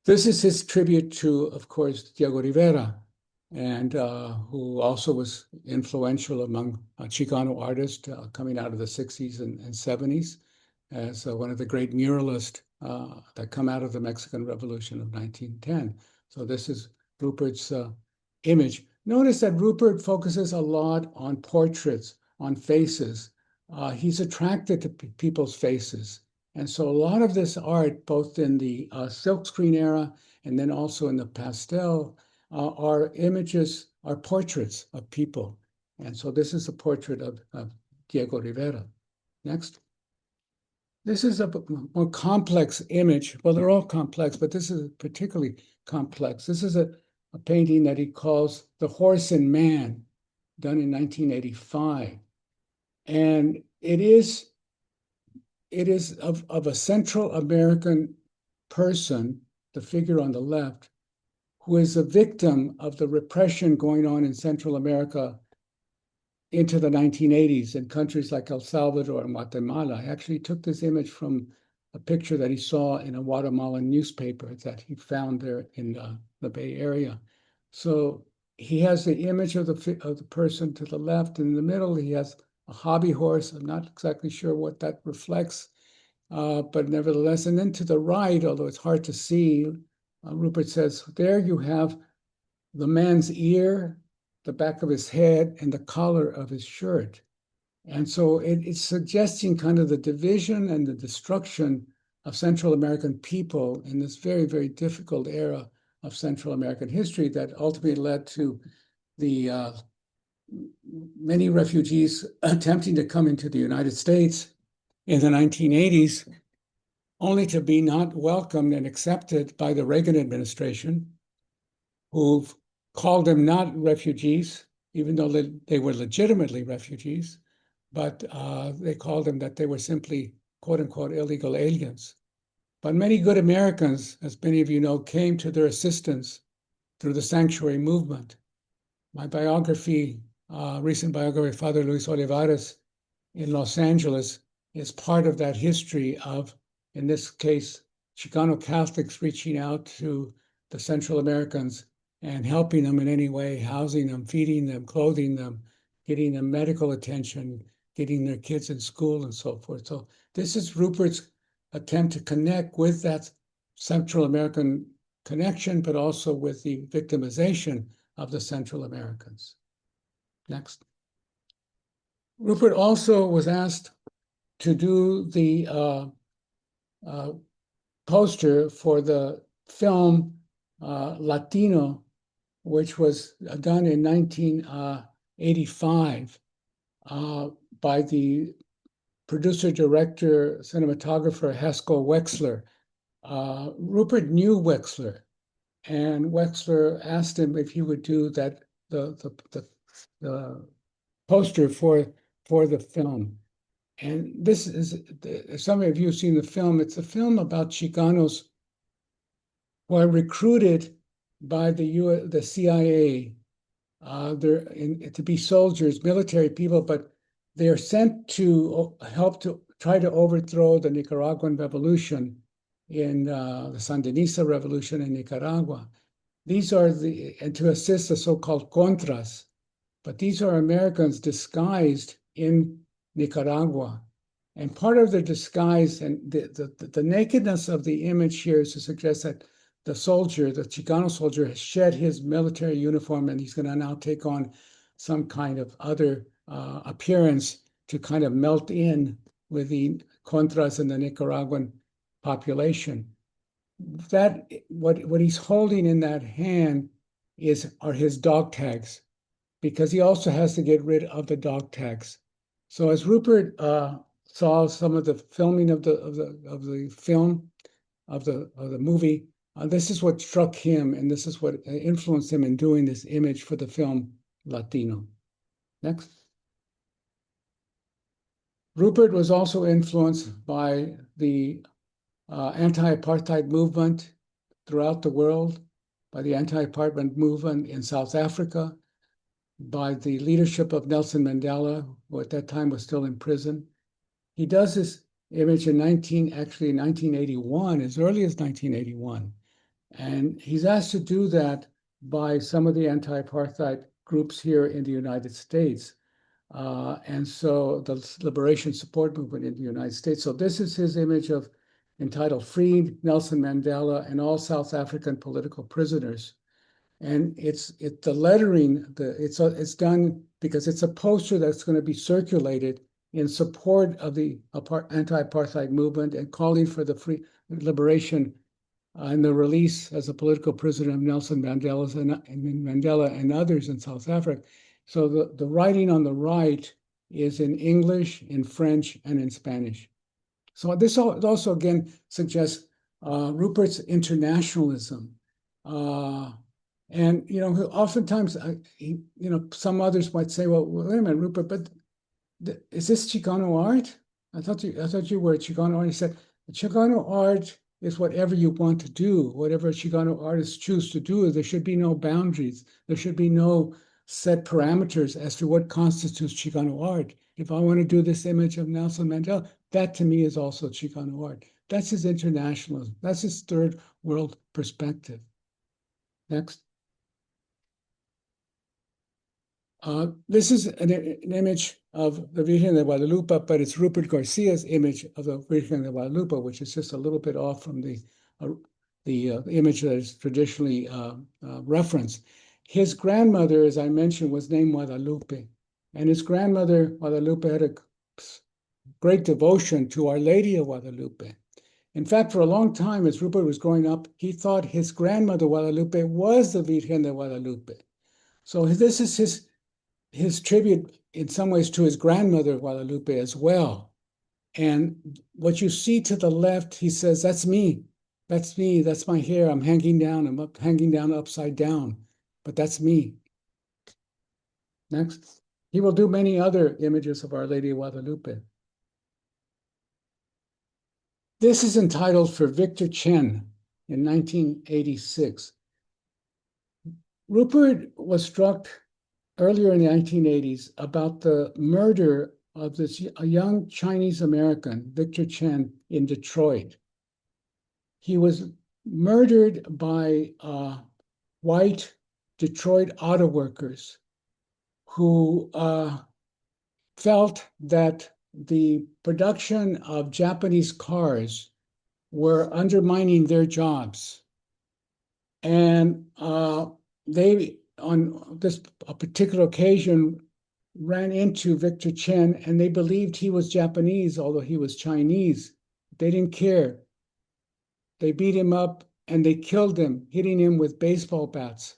This is his tribute to, of course, Diego Rivera, and who also was influential among Chicano artists coming out of the 60s and 70s as one of the great muralists that come out of the Mexican Revolution of 1910. So this is Rupert's image. Notice that Rupert focuses a lot on portraits, on faces. He's attracted to people's faces. And so a lot of this art, both in the silkscreen era and then also in the pastel, are images, are portraits of people. And so this is a portrait of Diego Rivera. Next. This is a more complex image. Well, they're all complex, but this is particularly complex. This is a painting that he calls The Horse and Man, done in 1985. And it is of a Central American person, the figure on the left, who is a victim of the repression going on in Central America into the 1980s in countries like El Salvador and Guatemala. I actually took this image from a picture that he saw in a Guatemalan newspaper that he found there in the Bay Area. So he has the image of the person to the left. In the middle, he has a hobby horse. I'm not exactly sure what that reflects, but nevertheless. And then to the right, although it's hard to see, Rupert says, there you have the man's ear, the back of his head, and the collar of his shirt. And so it's suggesting kind of the division and the destruction of Central American people in this very, very difficult era of Central American history that ultimately led to the many refugees attempting to come into the United States in the 1980s, only to be not welcomed and accepted by the Reagan administration, who've called them not refugees, even though they were legitimately refugees, but they called them that they were simply, quote unquote, illegal aliens. But many good Americans, as many of you know, came to their assistance through the sanctuary movement. My biography, recent biography, Father Luis Olivares in Los Angeles, is part of that history of, in this case, Chicano Catholics reaching out to the Central Americans and helping them in any way, housing them, feeding them, clothing them, getting them medical attention, getting their kids in school and so forth. So this is Rupert's attempt to connect with that Central American connection, but also with the victimization of the Central Americans. Next. Rupert also was asked to do the poster for the film Latino, which was done in 1985 by the producer, director, cinematographer Haskell Wexler. Rupert knew Wexler, and Wexler asked him if he would do the poster for the film. And this is, some of you have seen the film. It's a film about Chicanos who are recruited by the CIA. To be soldiers, military people, but they are sent to help to try to overthrow the Nicaraguan revolution in the Sandinista revolution in Nicaragua. These are and to assist the so-called Contras, but these are Americans disguised in Nicaragua. And part of their disguise and the nakedness of the image here is to suggest that the soldier, the Chicano soldier, has shed his military uniform and he's going to now take on some kind of other appearance to kind of melt in with the Contras and the Nicaraguan population. That what he's holding in that hand are his dog tags, because he also has to get rid of the dog tags. So as Rupert saw some of the filming of the film of the movie, this is what struck him, and this is what influenced him in doing this image for the film Latino. Next. Rupert was also influenced by the anti-apartheid movement throughout the world, by the anti-apartheid movement in South Africa, by the leadership of Nelson Mandela, who at that time was still in prison. He does this image in 1981, as early as 1981. And he's asked to do that by some of the anti-apartheid groups here in the United States. And so the Liberation Support Movement in the United States. So this is his image entitled Freed Nelson Mandela and All South African Political Prisoners. And it's the lettering, it's done because it's a poster that's going to be circulated in support of the anti-apartheid movement and calling for the free liberation and the release as a political prisoner of Nelson Mandela and others in South Africa. So the writing on the right is in English, in French, and in Spanish. So this also again suggests Rupert's internationalism. And, oftentimes, some others might say, well, wait a minute, Rupert, but is this Chicano art? I thought you were Chicano art. He said, Chicano art is whatever you want to do, whatever Chicano artists choose to do. There should be no boundaries. There should be no set parameters as to what constitutes Chicano art. If I want to do this image of Nelson Mandela, that to me is also Chicano art. That's his internationalism. That's his third world perspective. Next. This is an image of the Virgen de Guadalupe, but it's Rupert Garcia's image of the Virgen de Guadalupe, which is just a little bit off from the image that is traditionally referenced. His grandmother, as I mentioned, was named Guadalupe, and his grandmother, Guadalupe, had a great devotion to Our Lady of Guadalupe. In fact, for a long time, as Rupert was growing up, he thought his grandmother, Guadalupe, was the Virgen de Guadalupe. So this is his tribute in some ways to his grandmother, Guadalupe, as well. And what you see to the left, he says, that's me. That's me. That's my hair. I'm hanging down. I'm hanging down upside down. But that's me. Next. He will do many other images of Our Lady of Guadalupe. This is entitled For Victor Chen in 1986. Rupert was struck earlier in the 1980s about the murder of a young Chinese American, Victor Chen, in Detroit. He was murdered by white Detroit auto workers who felt that the production of Japanese cars were undermining their jobs. And they, on this particular occasion, ran into Victor Chen, and they believed he was Japanese, although he was Chinese. They didn't care. They beat him up and they killed him, hitting him with baseball bats.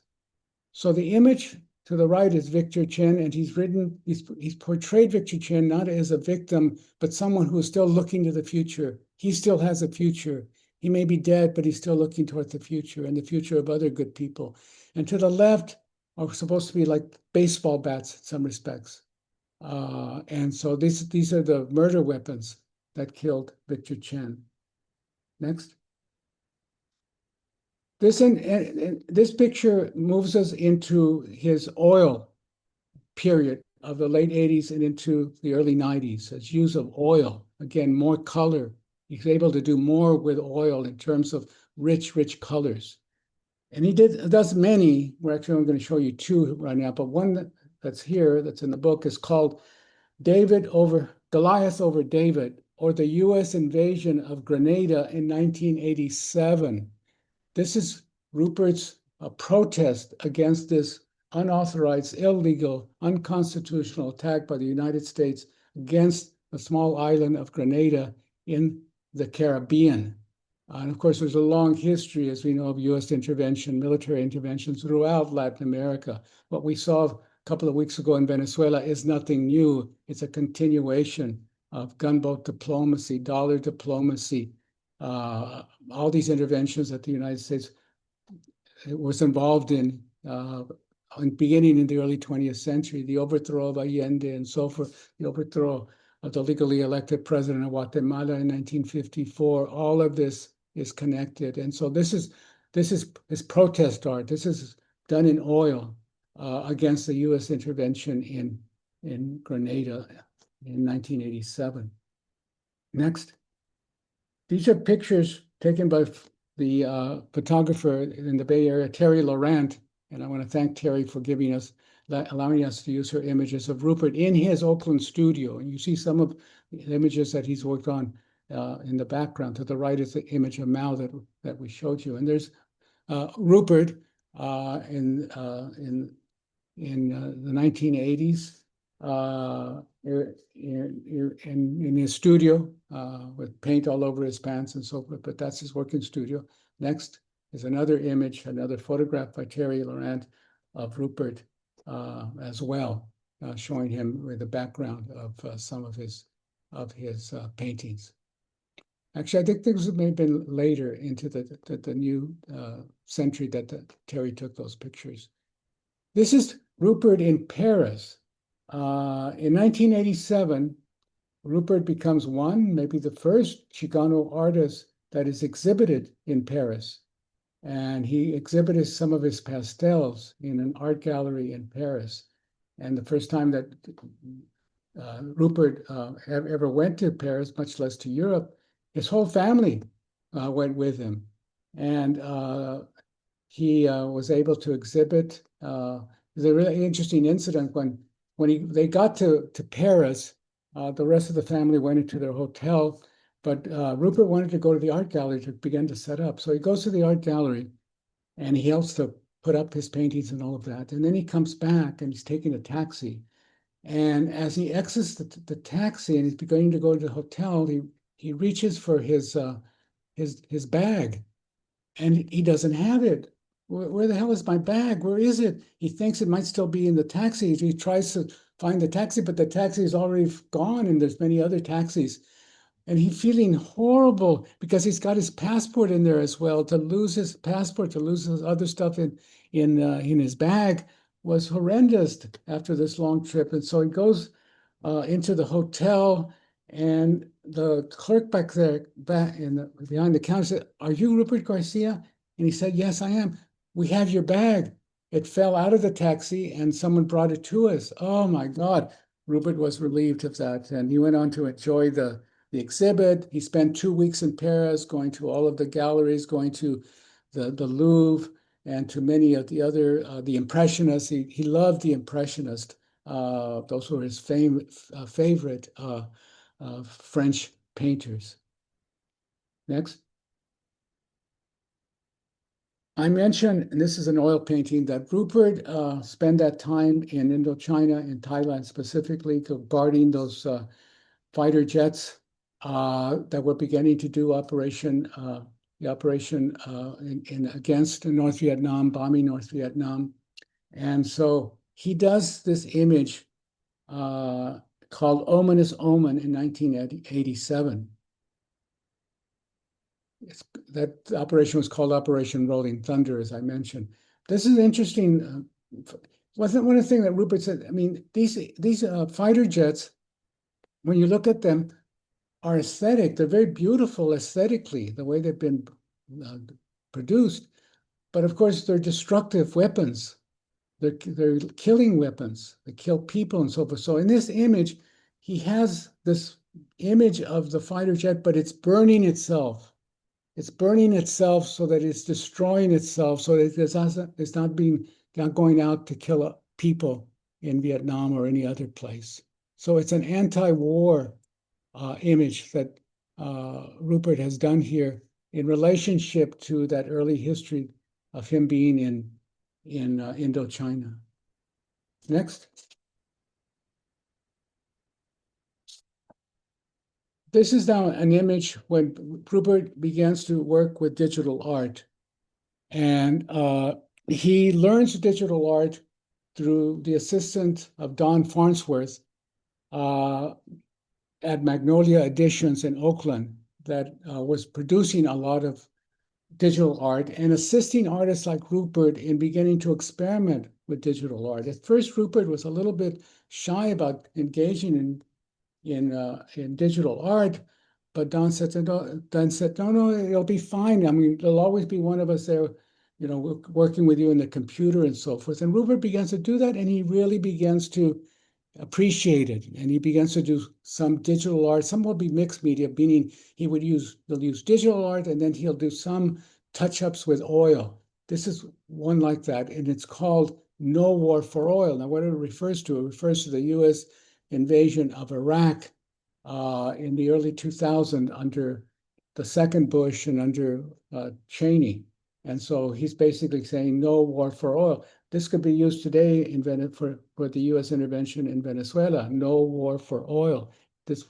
So the image to the right is Victor Chen, and he's portrayed Victor Chen not as a victim, but someone who is still looking to the future. He still has a future. He may be dead, but he's still looking towards the future and the future of other good people. And to the left are supposed to be like baseball bats in some respects. And so these are the murder weapons that killed Victor Chen. Next. This picture moves us into his oil period of the late 80s and into the early 90s. His use of oil, again, more color. He's able to do more with oil in terms of rich colors. And he does many. I'm going to show you two right now, but one that's here, that's in the book, is called Goliath over David, or the U.S. invasion of Grenada in 1987. This is Rupert's protest against this unauthorized, illegal, unconstitutional attack by the United States against the small island of Grenada in the Caribbean. And of course, there's a long history, as we know, of U.S. intervention, military interventions throughout Latin America. What we saw a couple of weeks ago in Venezuela is nothing new. It's a continuation of gunboat diplomacy, dollar diplomacy, all these interventions that the United States was involved in beginning in the early 20th century, the overthrow of Allende and so forth, the overthrow of the legally elected president of Guatemala in 1954. All of this is connected. And so this is protest art. This is done in oil against the U.S. intervention in Grenada in 1987. Next. These are pictures taken by the photographer in the Bay Area, Terry Laurent, and I want to thank Terry for allowing us to use her images of Rupert in his Oakland studio. And you see some of the images that he's worked on in the background. To the right is the image of Mao that we showed you. And there's Rupert in the 1980s. In his studio with paint all over his pants and so forth, but that's his working studio. Next is another image, another photograph by Terry Laurent of Rupert as well, showing him with the background of some of his paintings. Actually, I think things may have been later into the new century that Terry took those pictures. This is Rupert in Paris. In 1987, Rupert becomes maybe the first Chicano artist that is exhibited in Paris. And he exhibited some of his pastels in an art gallery in Paris. And the first time that Rupert ever went to Paris, much less to Europe, his whole family went with him. And he was able to exhibit. There's a really interesting incident when they got to Paris. The rest of the family went into their hotel, but Rupert wanted to go to the art gallery to begin to set up. So he goes to the art gallery, and he helps to put up his paintings and all of that. And then he comes back, and he's taking a taxi. And as he exits the taxi and he's beginning to go to the hotel, he reaches for his bag, and he doesn't have it. Where the hell is my bag? Where is it? He thinks it might still be in the taxi. He tries to find the taxi, but the taxi is already gone, and there's many other taxis. And he's feeling horrible because he's got his passport in there as well. To lose his passport, to lose his other stuff in his bag was horrendous after this long trip. And so he goes into the hotel, and the clerk back there, behind the counter, said, "Are you Rupert Garcia?" And he said, "Yes, I am. We have your bag. It fell out of the taxi, and someone brought it to us." Oh my God! Rupert was relieved of that, and he went on to enjoy the exhibit. He spent 2 weeks in Paris, going to all of the galleries, going to the Louvre, and to many of the other the Impressionists. He loved the Impressionists. Those were his favorite French painters. Next. I mentioned, and this is an oil painting, that Rupert spent that time in Indochina, in Thailand specifically, guarding those fighter jets that were beginning to do the operation against North Vietnam, bombing North Vietnam. And so he does this image called Ominous Omen in 1987. That operation was called Operation Rolling Thunder, as I mentioned. This is interesting. One of the things that Rupert said, I mean, these fighter jets, when you look at them, are aesthetic. They're very beautiful aesthetically, the way they've been produced. But of course, they're destructive weapons. They're killing weapons. They kill people and so forth. So in this image, he has this image of the fighter jet, but it's burning itself. It's burning itself so that it's destroying itself, so that it's not going out to kill people in Vietnam or any other place. So it's an anti-war image that Rupert has done here in relationship to that early history of him being in Indochina. Next. This is now an image when Rupert begins to work with digital art. And he learns digital art through the assistance of Don Farnsworth at Magnolia Editions in Oakland that was producing a lot of digital art and assisting artists like Rupert in beginning to experiment with digital art. At first, Rupert was a little bit shy about engaging in digital art, but Don said, no, it'll be fine. I mean, there'll always be one of us there, you know, working with you in the computer and so forth. And Rupert begins to do that, and he really begins to appreciate it. And he begins to do some digital art. Some will be mixed media, meaning he'll use digital art, and then he'll do some touch-ups with oil. This is one like that, and it's called No War for Oil. Now, what it refers to the U.S. invasion of Iraq in the early 2000s under the second Bush and under Cheney. And so he's basically saying no war for oil. This could be used today for the U.S. intervention in Venezuela. No war for oil. This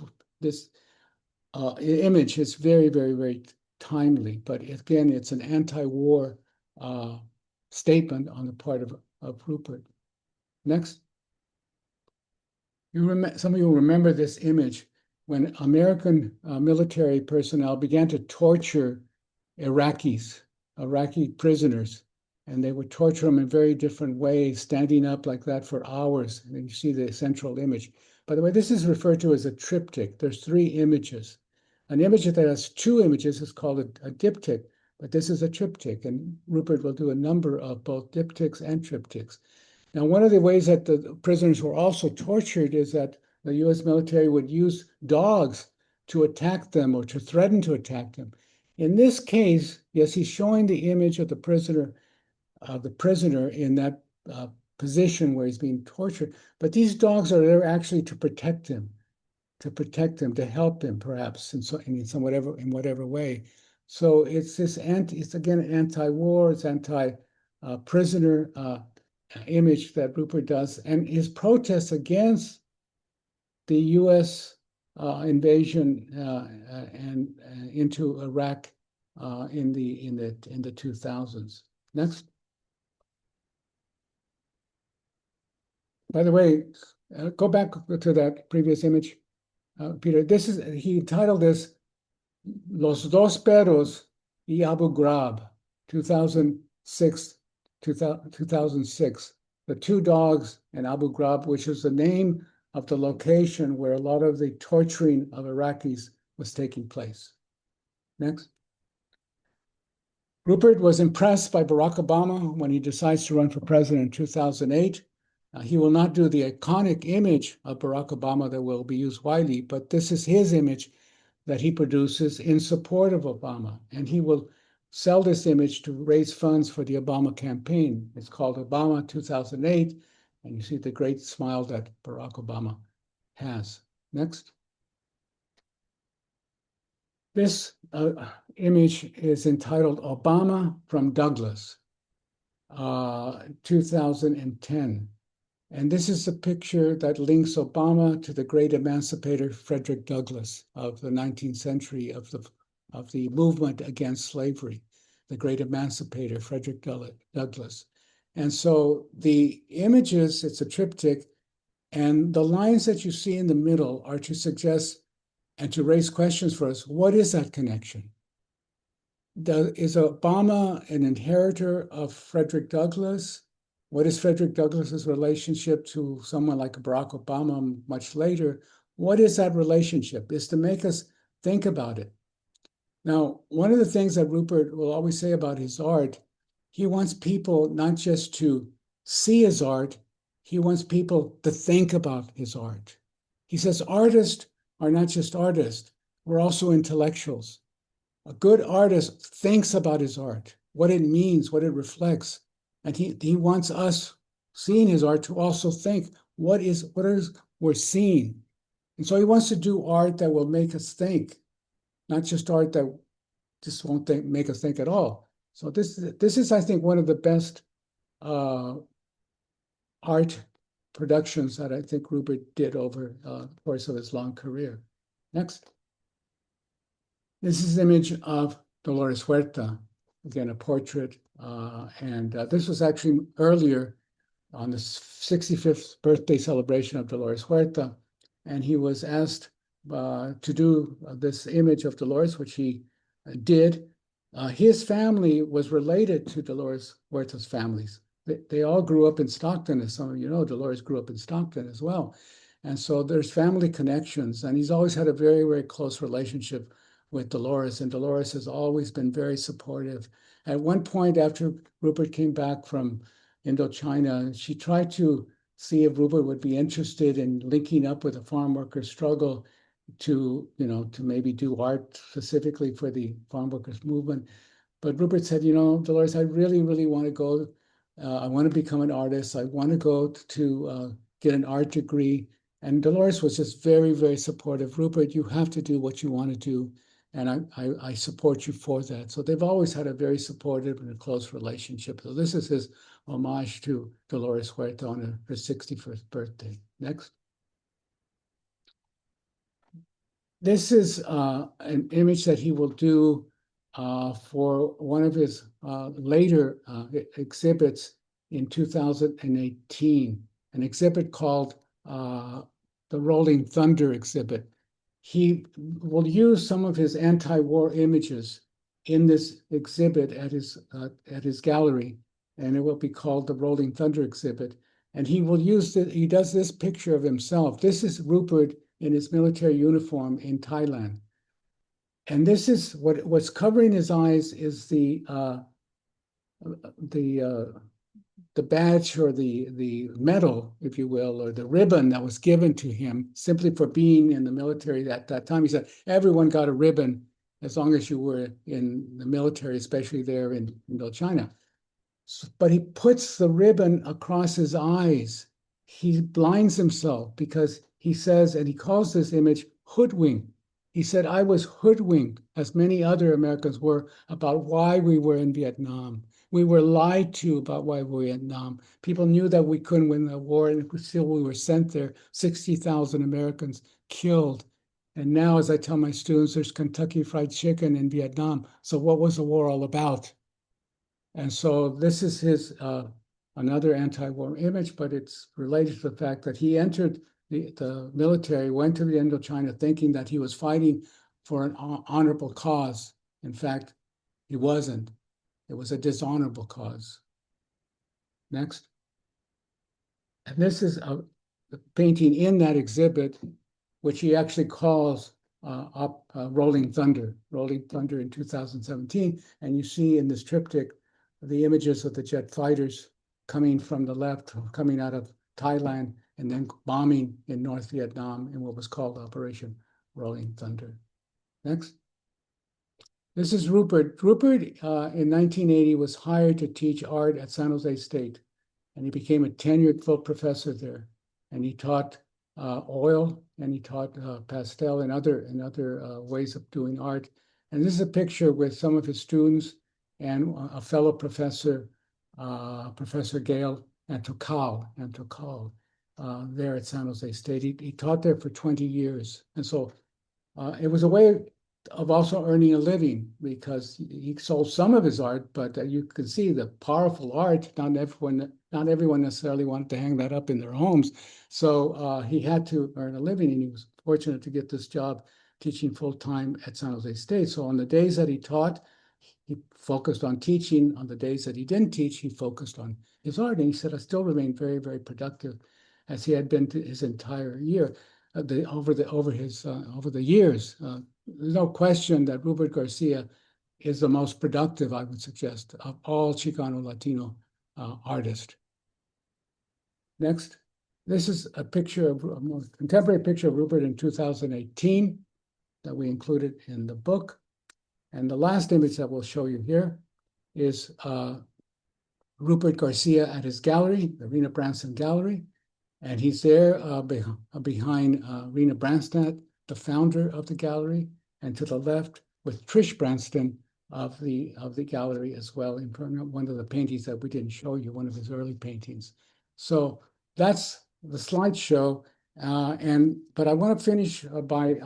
image is very, very, very timely. But again, it's an anti-war statement on the part of Rupert. Next. Some of you remember this image. when American military personnel began to torture Iraqi prisoners, and they would torture them in very different ways, standing up like that for hours. And you see the central image. By the way, this is referred to as a triptych. There's 3 images. An image that has 2 images is called a diptych, but this is a triptych, and Rupert will do a number of both diptychs and triptychs. Now, one of the ways that the prisoners were also tortured is that the US military would use dogs to attack them or to threaten to attack them. In this case, yes, he's showing the image of the prisoner in that position where he's being tortured, but these dogs are there actually to protect him, to help him, perhaps in whatever way. So it's it's again anti-war, it's anti-prisoner image that Rupert does, and his protests against the U.S. Invasion and into Iraq in the 2000s. Next. By the way, go back to that previous image, Peter. He titled this "Los Dos Perros y Abu Ghraib," 2006. 2006, The 2 Dogs and Abu Ghraib, which is the name of the location where a lot of the torturing of Iraqis was taking place. Next. Rupert was impressed by Barack Obama when he decides to run for president in 2008. He will not do the iconic image of Barack Obama that will be used widely, but this is his image that he produces in support of Obama, and he will sell this image to raise funds for the Obama campaign. It's called Obama 2008, and you see the great smile that Barack Obama has. Next. This image is entitled Obama from Douglas, 2010. And this is a picture that links Obama to the great emancipator Frederick Douglass of the 19th century, of the movement against slavery, the great emancipator Frederick Douglass. And so the images, it's a triptych, and the lines that you see in the middle are to suggest and to raise questions for us. What is that connection? Is Obama an inheritor of Frederick Douglass? What is Frederick Douglass's relationship to someone like Barack Obama much later? What is that relationship? Is to make us think about it. Now, one of the things that Rupert will always say about his art, he wants people not just to see his art, he wants people to think about his art. He says artists are not just artists, we're also intellectuals. A good artist thinks about his art, what it means, what it reflects. And he wants us seeing his art to also think, what is we're seeing? And so he wants to do art that will make us think, not just art that just won't make us think at all. So this is, I think, one of the best art productions that I think Rupert did over the course of his long career. Next. This is an image of Dolores Huerta, again, a portrait. This was actually earlier on the 65th birthday celebration of Dolores Huerta. And he was asked to do this image of Dolores, which he did. His family was related to Dolores Huerta's families. They all grew up in Stockton, as some of you know. Dolores grew up in Stockton as well. And so there's family connections. And he's always had a very, very close relationship with Dolores. And Dolores has always been very supportive. At one point, after Rupert came back from Indochina, she tried to see if Rupert would be interested in linking up with the farm workers' struggle to maybe do art specifically for the farm workers movement. But Rupert said, Dolores, I really, really want to go. I want to become an artist. I want to go to get an art degree. And Dolores was just very, very supportive. Rupert, you have to do what you want to do. And I support you for that. So they've always had a very supportive and a close relationship. So this is his homage to Dolores Huerta on her 61st birthday. Next. This is an image that he will do for one of his later exhibits in 2018, an exhibit called the Rolling Thunder exhibit. he will use some of his anti-war images in this exhibit at his gallery, and it will be called the Rolling Thunder exhibit. And he will use he does this picture of himself. This is Rupert in his military uniform in Thailand. And this is what's covering his eyes is the badge or the medal, if you will, or the ribbon that was given to him simply for being in the military at that time. He said everyone got a ribbon as long as you were in the military, especially there in Indochina. But he puts the ribbon across his eyes. He blinds himself because he says, and he calls this image hoodwink. He said, I was hoodwinked, as many other Americans were, about why we were in Vietnam. We were lied to about why we were in Vietnam. People knew that we couldn't win the war, and still we were sent there, 60,000 Americans killed. And now, as I tell my students, there's Kentucky Fried Chicken in Vietnam. So what was the war all about? And so this is his another anti-war image, but it's related to the fact that he entered the military, went to the Indochina thinking that he was fighting for an honorable cause. In fact, he wasn't. It was a dishonorable cause. Next. And this is a painting in that exhibit, which he actually calls Rolling Thunder in 2017. And you see in this triptych the images of the jet fighters coming from the left, coming out of Thailand, and then bombing in North Vietnam in what was called Operation Rolling Thunder. Next. This is Rupert. Rupert in 1980 was hired to teach art at San Jose State, and he became a tenured full professor there. And he taught oil, and he taught pastel and other ways of doing art. And this is a picture with some of his students and a fellow professor, Professor Gail Antokal, there at San Jose State. He taught there for 20 years. And so it was a way of also earning a living because he sold some of his art, but you could see the powerful art. Not everyone necessarily wanted to hang that up in their homes. So he had to earn a living, and he was fortunate to get this job teaching full-time at San Jose State. So on the days that he taught, he focused on teaching. On the days that he didn't teach, he focused on his art. And he said, I still remain very, very productive as he had been his entire year, over the years. There's no question that Rupert Garcia is the most productive, I would suggest, of all Chicano Latino artists. Next, this is a more contemporary picture of Rupert in 2018 that we included in the book. And the last image that we'll show you here is Rupert Garcia at his gallery, the Rena Branson Gallery. And he's there behind Rena Branstad, the founder of the gallery, and to the left with Trish Branston of the gallery as well, in one of the paintings that we didn't show you, one of his early paintings. So that's the slideshow. But I want to finish by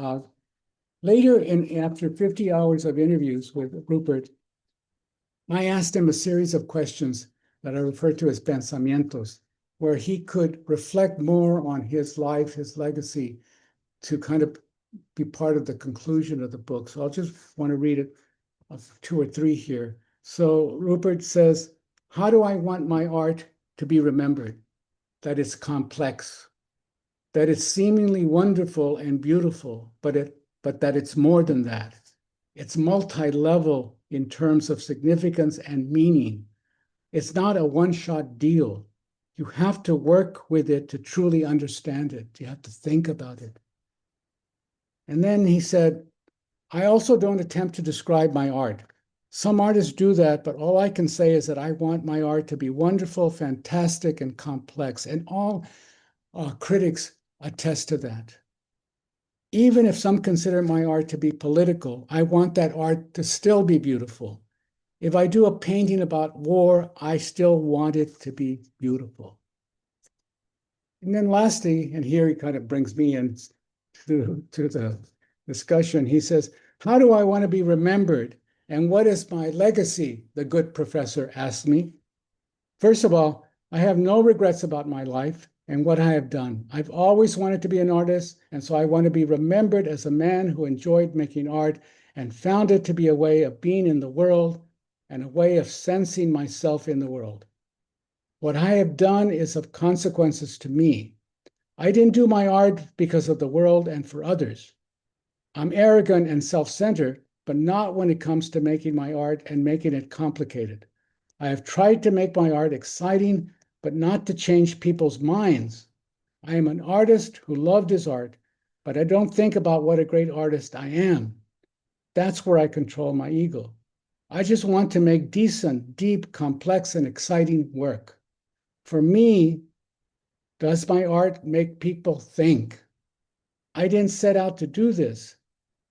later, after 50 hours of interviews with Rupert, I asked him a series of questions that I refer to as pensamientos, where he could reflect more on his life, his legacy, to kind of be part of the conclusion of the book. So I'll just want to read it, 2 or 3 here. So Rupert says, how do I want my art to be remembered? That it's complex, that it's seemingly wonderful and beautiful, but that it's more than that. It's multi-level in terms of significance and meaning. It's not a one-shot deal. You have to work with it to truly understand it. You have to think about it. And then he said, I also don't attempt to describe my art. Some artists do that, but all I can say is that I want my art to be wonderful, fantastic, and complex. And all critics attest to that. Even if some consider my art to be political, I want that art to still be beautiful. If I do a painting about war, I still want it to be beautiful. And then lastly, and here he kind of brings me in to the discussion, he says, how do I want to be remembered? And what is my legacy? The good professor asked me. First of all, I have no regrets about my life, and what I have done. I've always wanted to be an artist, and so I want to be remembered as a man who enjoyed making art and found it to be a way of being in the world and a way of sensing myself in the world. What I have done is of consequences to me. I didn't do my art because of the world and for others. I'm arrogant and self-centered, but not when it comes to making my art and making it complicated. I have tried to make my art exciting, but not to change people's minds. I am an artist who loved his art, but I don't think about what a great artist I am. That's where I control my ego. I just want to make decent, deep, complex, and exciting work. For me, does my art make people think? I didn't set out to do this,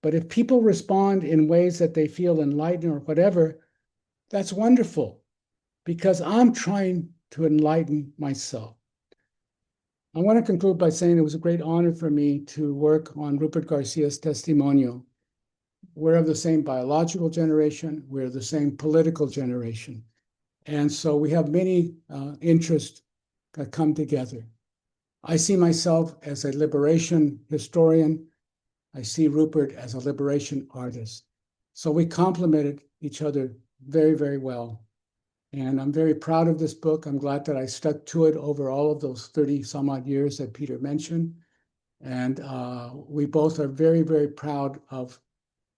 but if people respond in ways that they feel enlightened or whatever, that's wonderful, because I'm trying to enlighten myself. I want to conclude by saying it was a great honor for me to work on Rupert Garcia's Testimonio. We're of the same biological generation, we're the same political generation. And so we have many interests that come together. I see myself as a liberation historian. I see Rupert as a liberation artist. So we complemented each other very, very well. And I'm very proud of this book. I'm glad that I stuck to it over all of those 30 some odd years that Peter mentioned. And we both are very, very proud of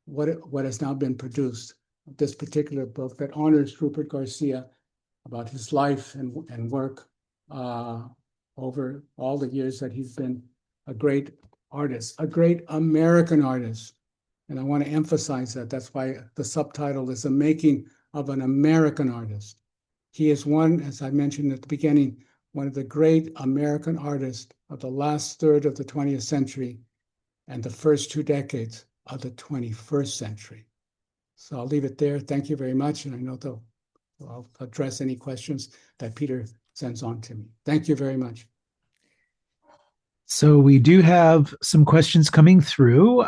what has now been produced, this particular book that honors Rupert Garcia about his life and work over all the years that he's been a great artist, a great American artist. And I want to emphasize that. That's why the subtitle is The Making of an American Artist. He is one, as I mentioned at the beginning, one of the great American artists of the last third of the 20th century and the first 2 decades of the 21st century. So I'll leave it there. Thank you very much. And I know I'll address any questions that Peter sends on to me. Thank you very much. So we do have some questions coming through.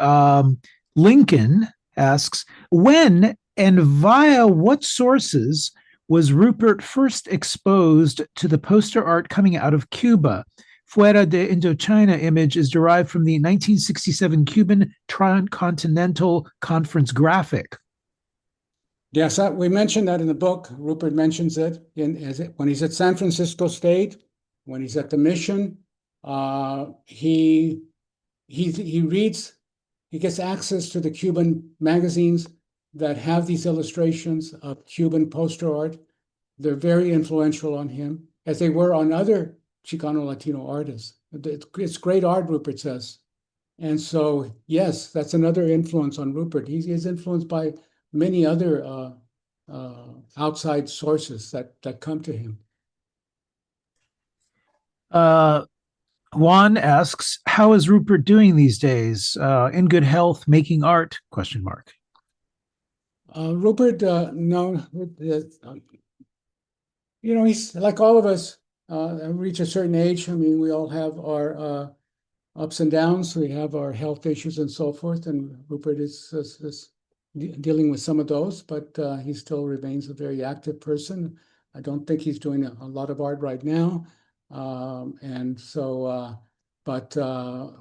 Lincoln asks, when and via what sources was Rupert first exposed to the poster art coming out of Cuba? Fuera de Indochina image is derived from the 1967 Cuban Transcontinental Conference graphic. Yes, we mentioned that in the book. Rupert mentions it when he's at San Francisco State, when he's at the mission. He reads, he gets access to the Cuban magazines that have these illustrations of Cuban poster art. They're very influential on him, as they were on other Chicano Latino artists. It's great art, Rupert says. And so, yes, that's another influence on Rupert. He is influenced by many other outside sources that come to him. Juan asks, how is Rupert doing these days? In good health, making art? ? Rupert, no, he's like all of us, reach a certain age. I mean, we all have our ups and downs. We have our health issues and so forth. And Rupert is dealing with some of those, but he still remains a very active person. I don't think he's doing a lot of art right now. And so, but I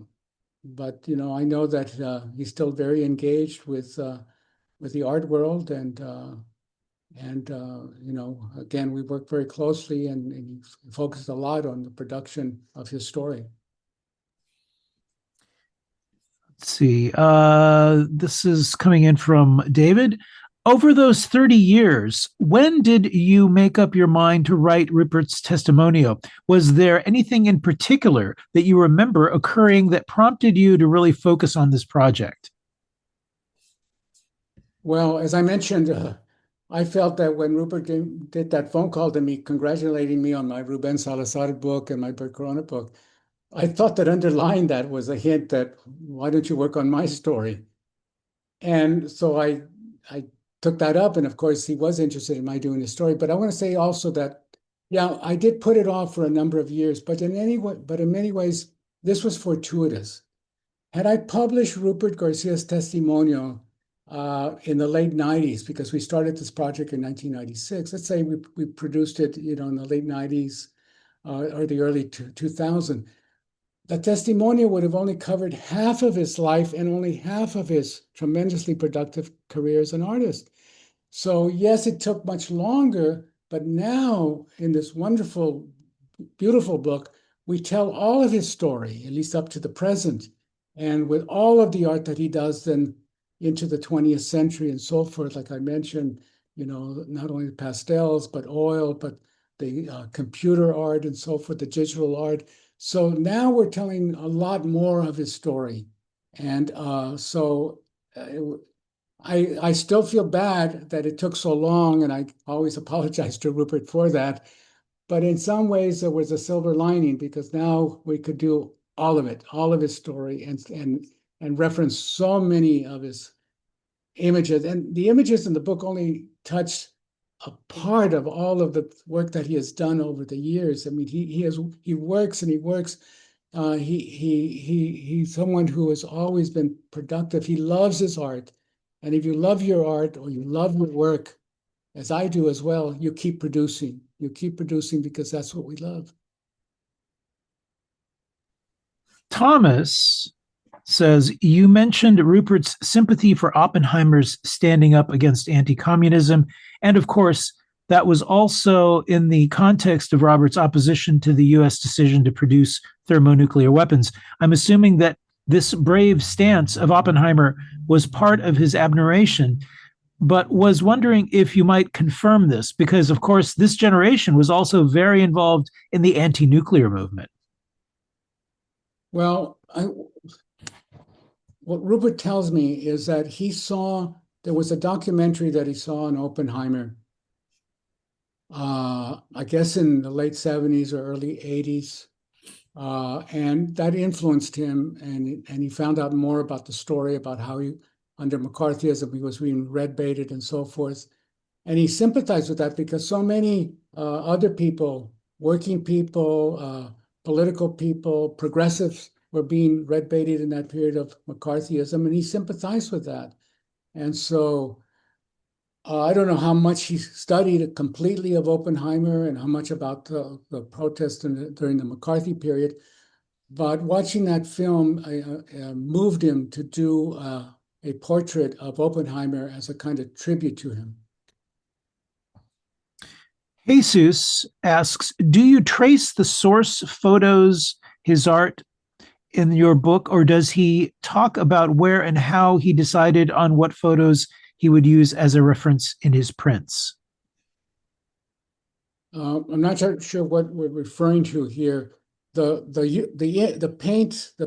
know that he's still very engaged with the art world, and again, we work very closely, and he focused a lot on the production of his story. Let's see. This is coming in from David. Over those 30 years, when did you make up your mind to write Rupert's Testimonio? Was there anything in particular that you remember occurring that prompted you to really focus on this project? Well, as I mentioned, I felt that when Rupert did that phone call to me, congratulating me on my Ruben Salazar book and my Bert Corona book, I thought that underlying that was a hint that, why don't you work on my story? And so I took that up, and of course he was interested in my doing the story. But I want to say also that, yeah, I did put it off for a number of years, but in many ways, this was fortuitous. Had I published Rupert Garcia's Testimonio in the late 90s, because we started this project in 1996, let's say we produced it, in the late 90s, or the early 2000. The Testimonio would have only covered half of his life and only half of his tremendously productive career as an artist. So yes, it took much longer, but now in this wonderful, beautiful book, we tell all of his story, at least up to the present, and with all of the art that he does then into the 20th century and so forth, like I mentioned, not only the pastels, but oil, but the computer art and so forth, the digital art. So now we're telling a lot more of his story. And I still feel bad that it took so long, and I always apologize to Rupert for that. But in some ways, there was a silver lining because now we could do all of it, all of his story, and reference so many of his images. And the images in the book only touch a part of all of the work that he has done over the years. I mean, he works and he works. He's someone who has always been productive. He loves his art. And if you love your art or you love your work, as I do as well, you keep producing. You keep producing because that's what we love. Thomas says, you mentioned Rupert's sympathy for Oppenheimer's standing up against anti-communism. And of course, that was also in the context of Robert's opposition to the U.S. decision to produce thermonuclear weapons. I'm assuming that this brave stance of Oppenheimer was part of his admiration, but was wondering if you might confirm this, because, of course, this generation was also very involved in the anti-nuclear movement. Well, what Rupert tells me is that there was a documentary that he saw on Oppenheimer, I guess in the late 70s or early 80s. And that influenced him, and he found out more about the story, about how under McCarthyism, he was being red-baited and so forth. And he sympathized with that because so many other people, working people, political people, progressives, were being red-baited in that period of McCarthyism, and he sympathized with that. And so I don't know how much he studied completely of Oppenheimer and how much about the protests during the McCarthy period, but watching that film moved him to do a portrait of Oppenheimer as a kind of tribute to him. Jesus asks, do you trace the source photos, his art, in your book, or does he talk about where and how he decided on what photos he would use as a reference in his prints? I'm not sure what we're referring to here. The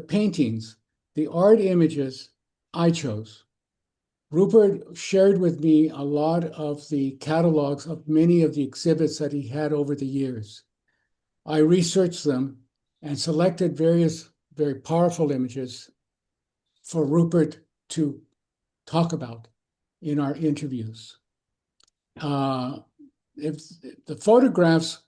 paintings, the art images I chose. Rupert shared with me a lot of the catalogs of many of the exhibits that he had over the years. I researched them and selected various very powerful images for Rupert to talk about in our interviews. If the photographs,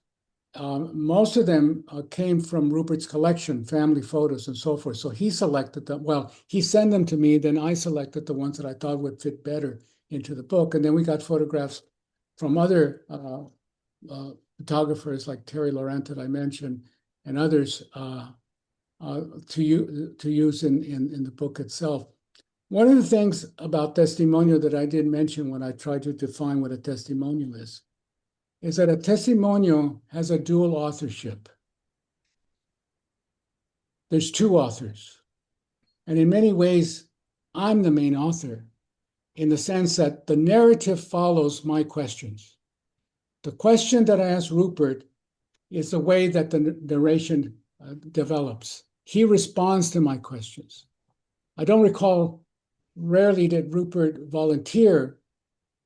most of them came from Rupert's collection, family photos and so forth. So he selected them. Well, he sent them to me, then I selected the ones that I thought would fit better into the book. And then we got photographs from other photographers like Terry Laurent that I mentioned and others to use in the book itself. One of the things about Testimonio that I didn't mention when I tried to define what a testimonial is that a testimonio has a dual authorship. There's two authors. And in many ways, I'm the main author in the sense that the narrative follows my questions. The question that I asked Rupert is the way that the narration develops. He responds to my questions. I don't recall, rarely did Rupert volunteer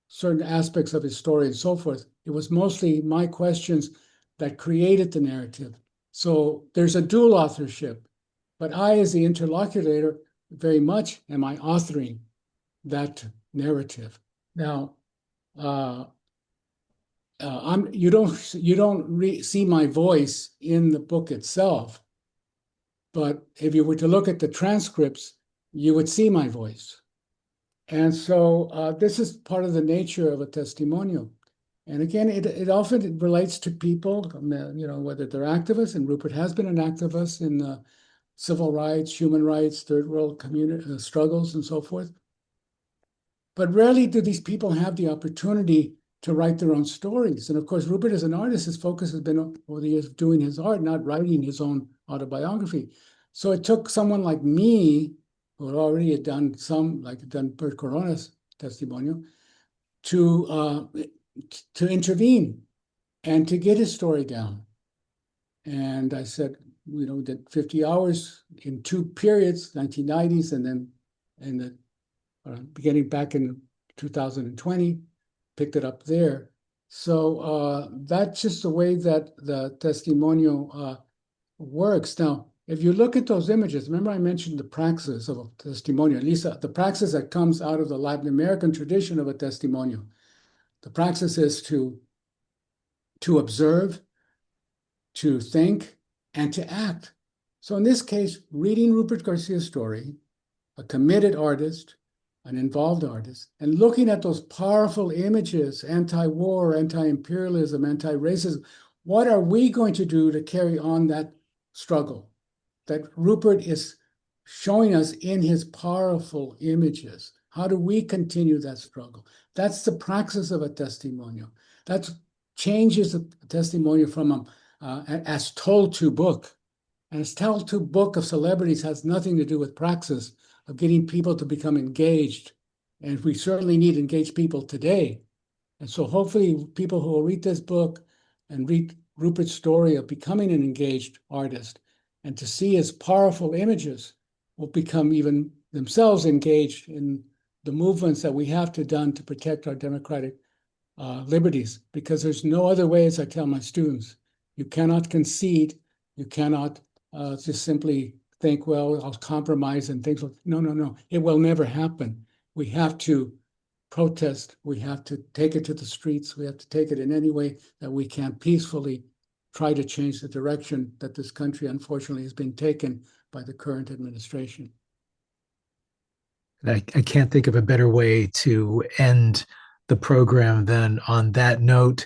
certain aspects of his story and so forth. It was mostly my questions that created the narrative. So there's a dual authorship, but I, as the interlocutor, very much am I authoring that narrative. Now, you don't see my voice in the book itself, but if you were to look at the transcripts, you would see my voice. And so this is part of the nature of a testimonial. And again, it often relates to people, whether they're activists, and Rupert has been an activist in civil rights, human rights, third world community struggles, and so forth. But rarely do these people have the opportunity to write their own stories. And of course, Rupert as an artist, his focus has been over the years doing his art, not writing his own autobiography. So it took someone like me, who had already done Bert Corona's Testimonio, to intervene and to get his story down. And I said, we did 50 hours in 2 periods, 1990s, and then in the beginning back in 2020, picked it up there. So that's just the way that the Testimonio works. Now, if you look at those images, remember I mentioned the praxis of a testimonio, at least the praxis that comes out of the Latin American tradition of a testimonio. The praxis is to observe, to think, and to act. So in this case, reading Rupert Garcia's story, a committed artist, an involved artist, and looking at those powerful images, anti-war, anti-imperialism, anti-racism, what are we going to do to carry on that struggle that Rupert is showing us in his powerful images? How do we continue that struggle? That's the praxis of a testimonio. That changes a testimonio from as told to book. And as told to book of celebrities has nothing to do with praxis of getting people to become engaged. And we certainly need engaged people today. And so hopefully people who will read this book and read Rupert's story of becoming an engaged artist and to see his powerful images will become even themselves engaged in the movements that we have to done to protect our democratic liberties, because there's no other way, as I tell my students. You cannot concede. You cannot just simply think, well, I'll compromise and things. No. It will never happen. We have to protest. We have to take it to the streets. We have to take it in any way that we can peacefully try to change the direction that this country, unfortunately, has been taken by the current administration. I can't think of a better way to end the program than on that note.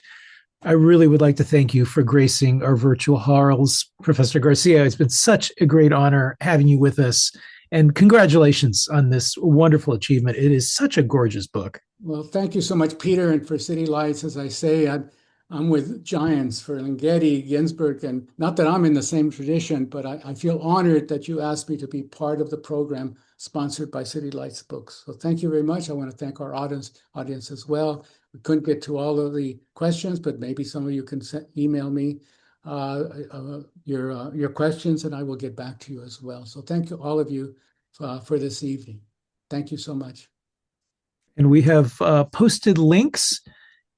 I really would like to thank you for gracing our virtual halls, Professor Garcia. It's been such a great honor having you with us. And congratulations on this wonderful achievement. It is such a gorgeous book. Well, thank you so much, Peter. And for City Lights, as I say, I'm with giants, Ferlinghetti, Ginsberg, and not that I'm in the same tradition, but I feel honored that you asked me to be part of the program sponsored by City Lights Books. So thank you very much. I want to thank our audience as well. We couldn't get to all of the questions, but maybe some of you can email me your questions, and I will get back to you as well. So thank you, all of you, for this evening. Thank you so much. And we have posted links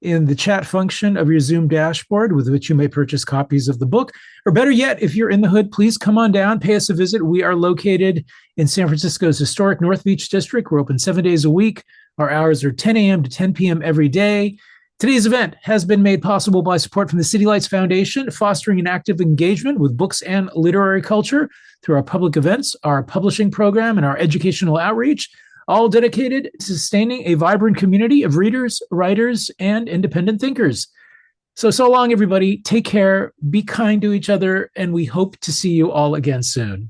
in the chat function of your Zoom dashboard with which you may purchase copies of the book. Or better yet, if you're in the hood, please come on down, pay us a visit. We are located in San Francisco's historic North Beach district. We're open 7 days a week. Our hours are 10 a.m. to 10 p.m. every day. Today's event has been made possible by support from the City Lights Foundation, fostering an active engagement with books and literary culture through our public events, our publishing program, and our educational outreach, all dedicated to sustaining a vibrant community of readers, writers, and independent thinkers. So long, everybody. Take care, be kind to each other, and we hope to see you all again soon.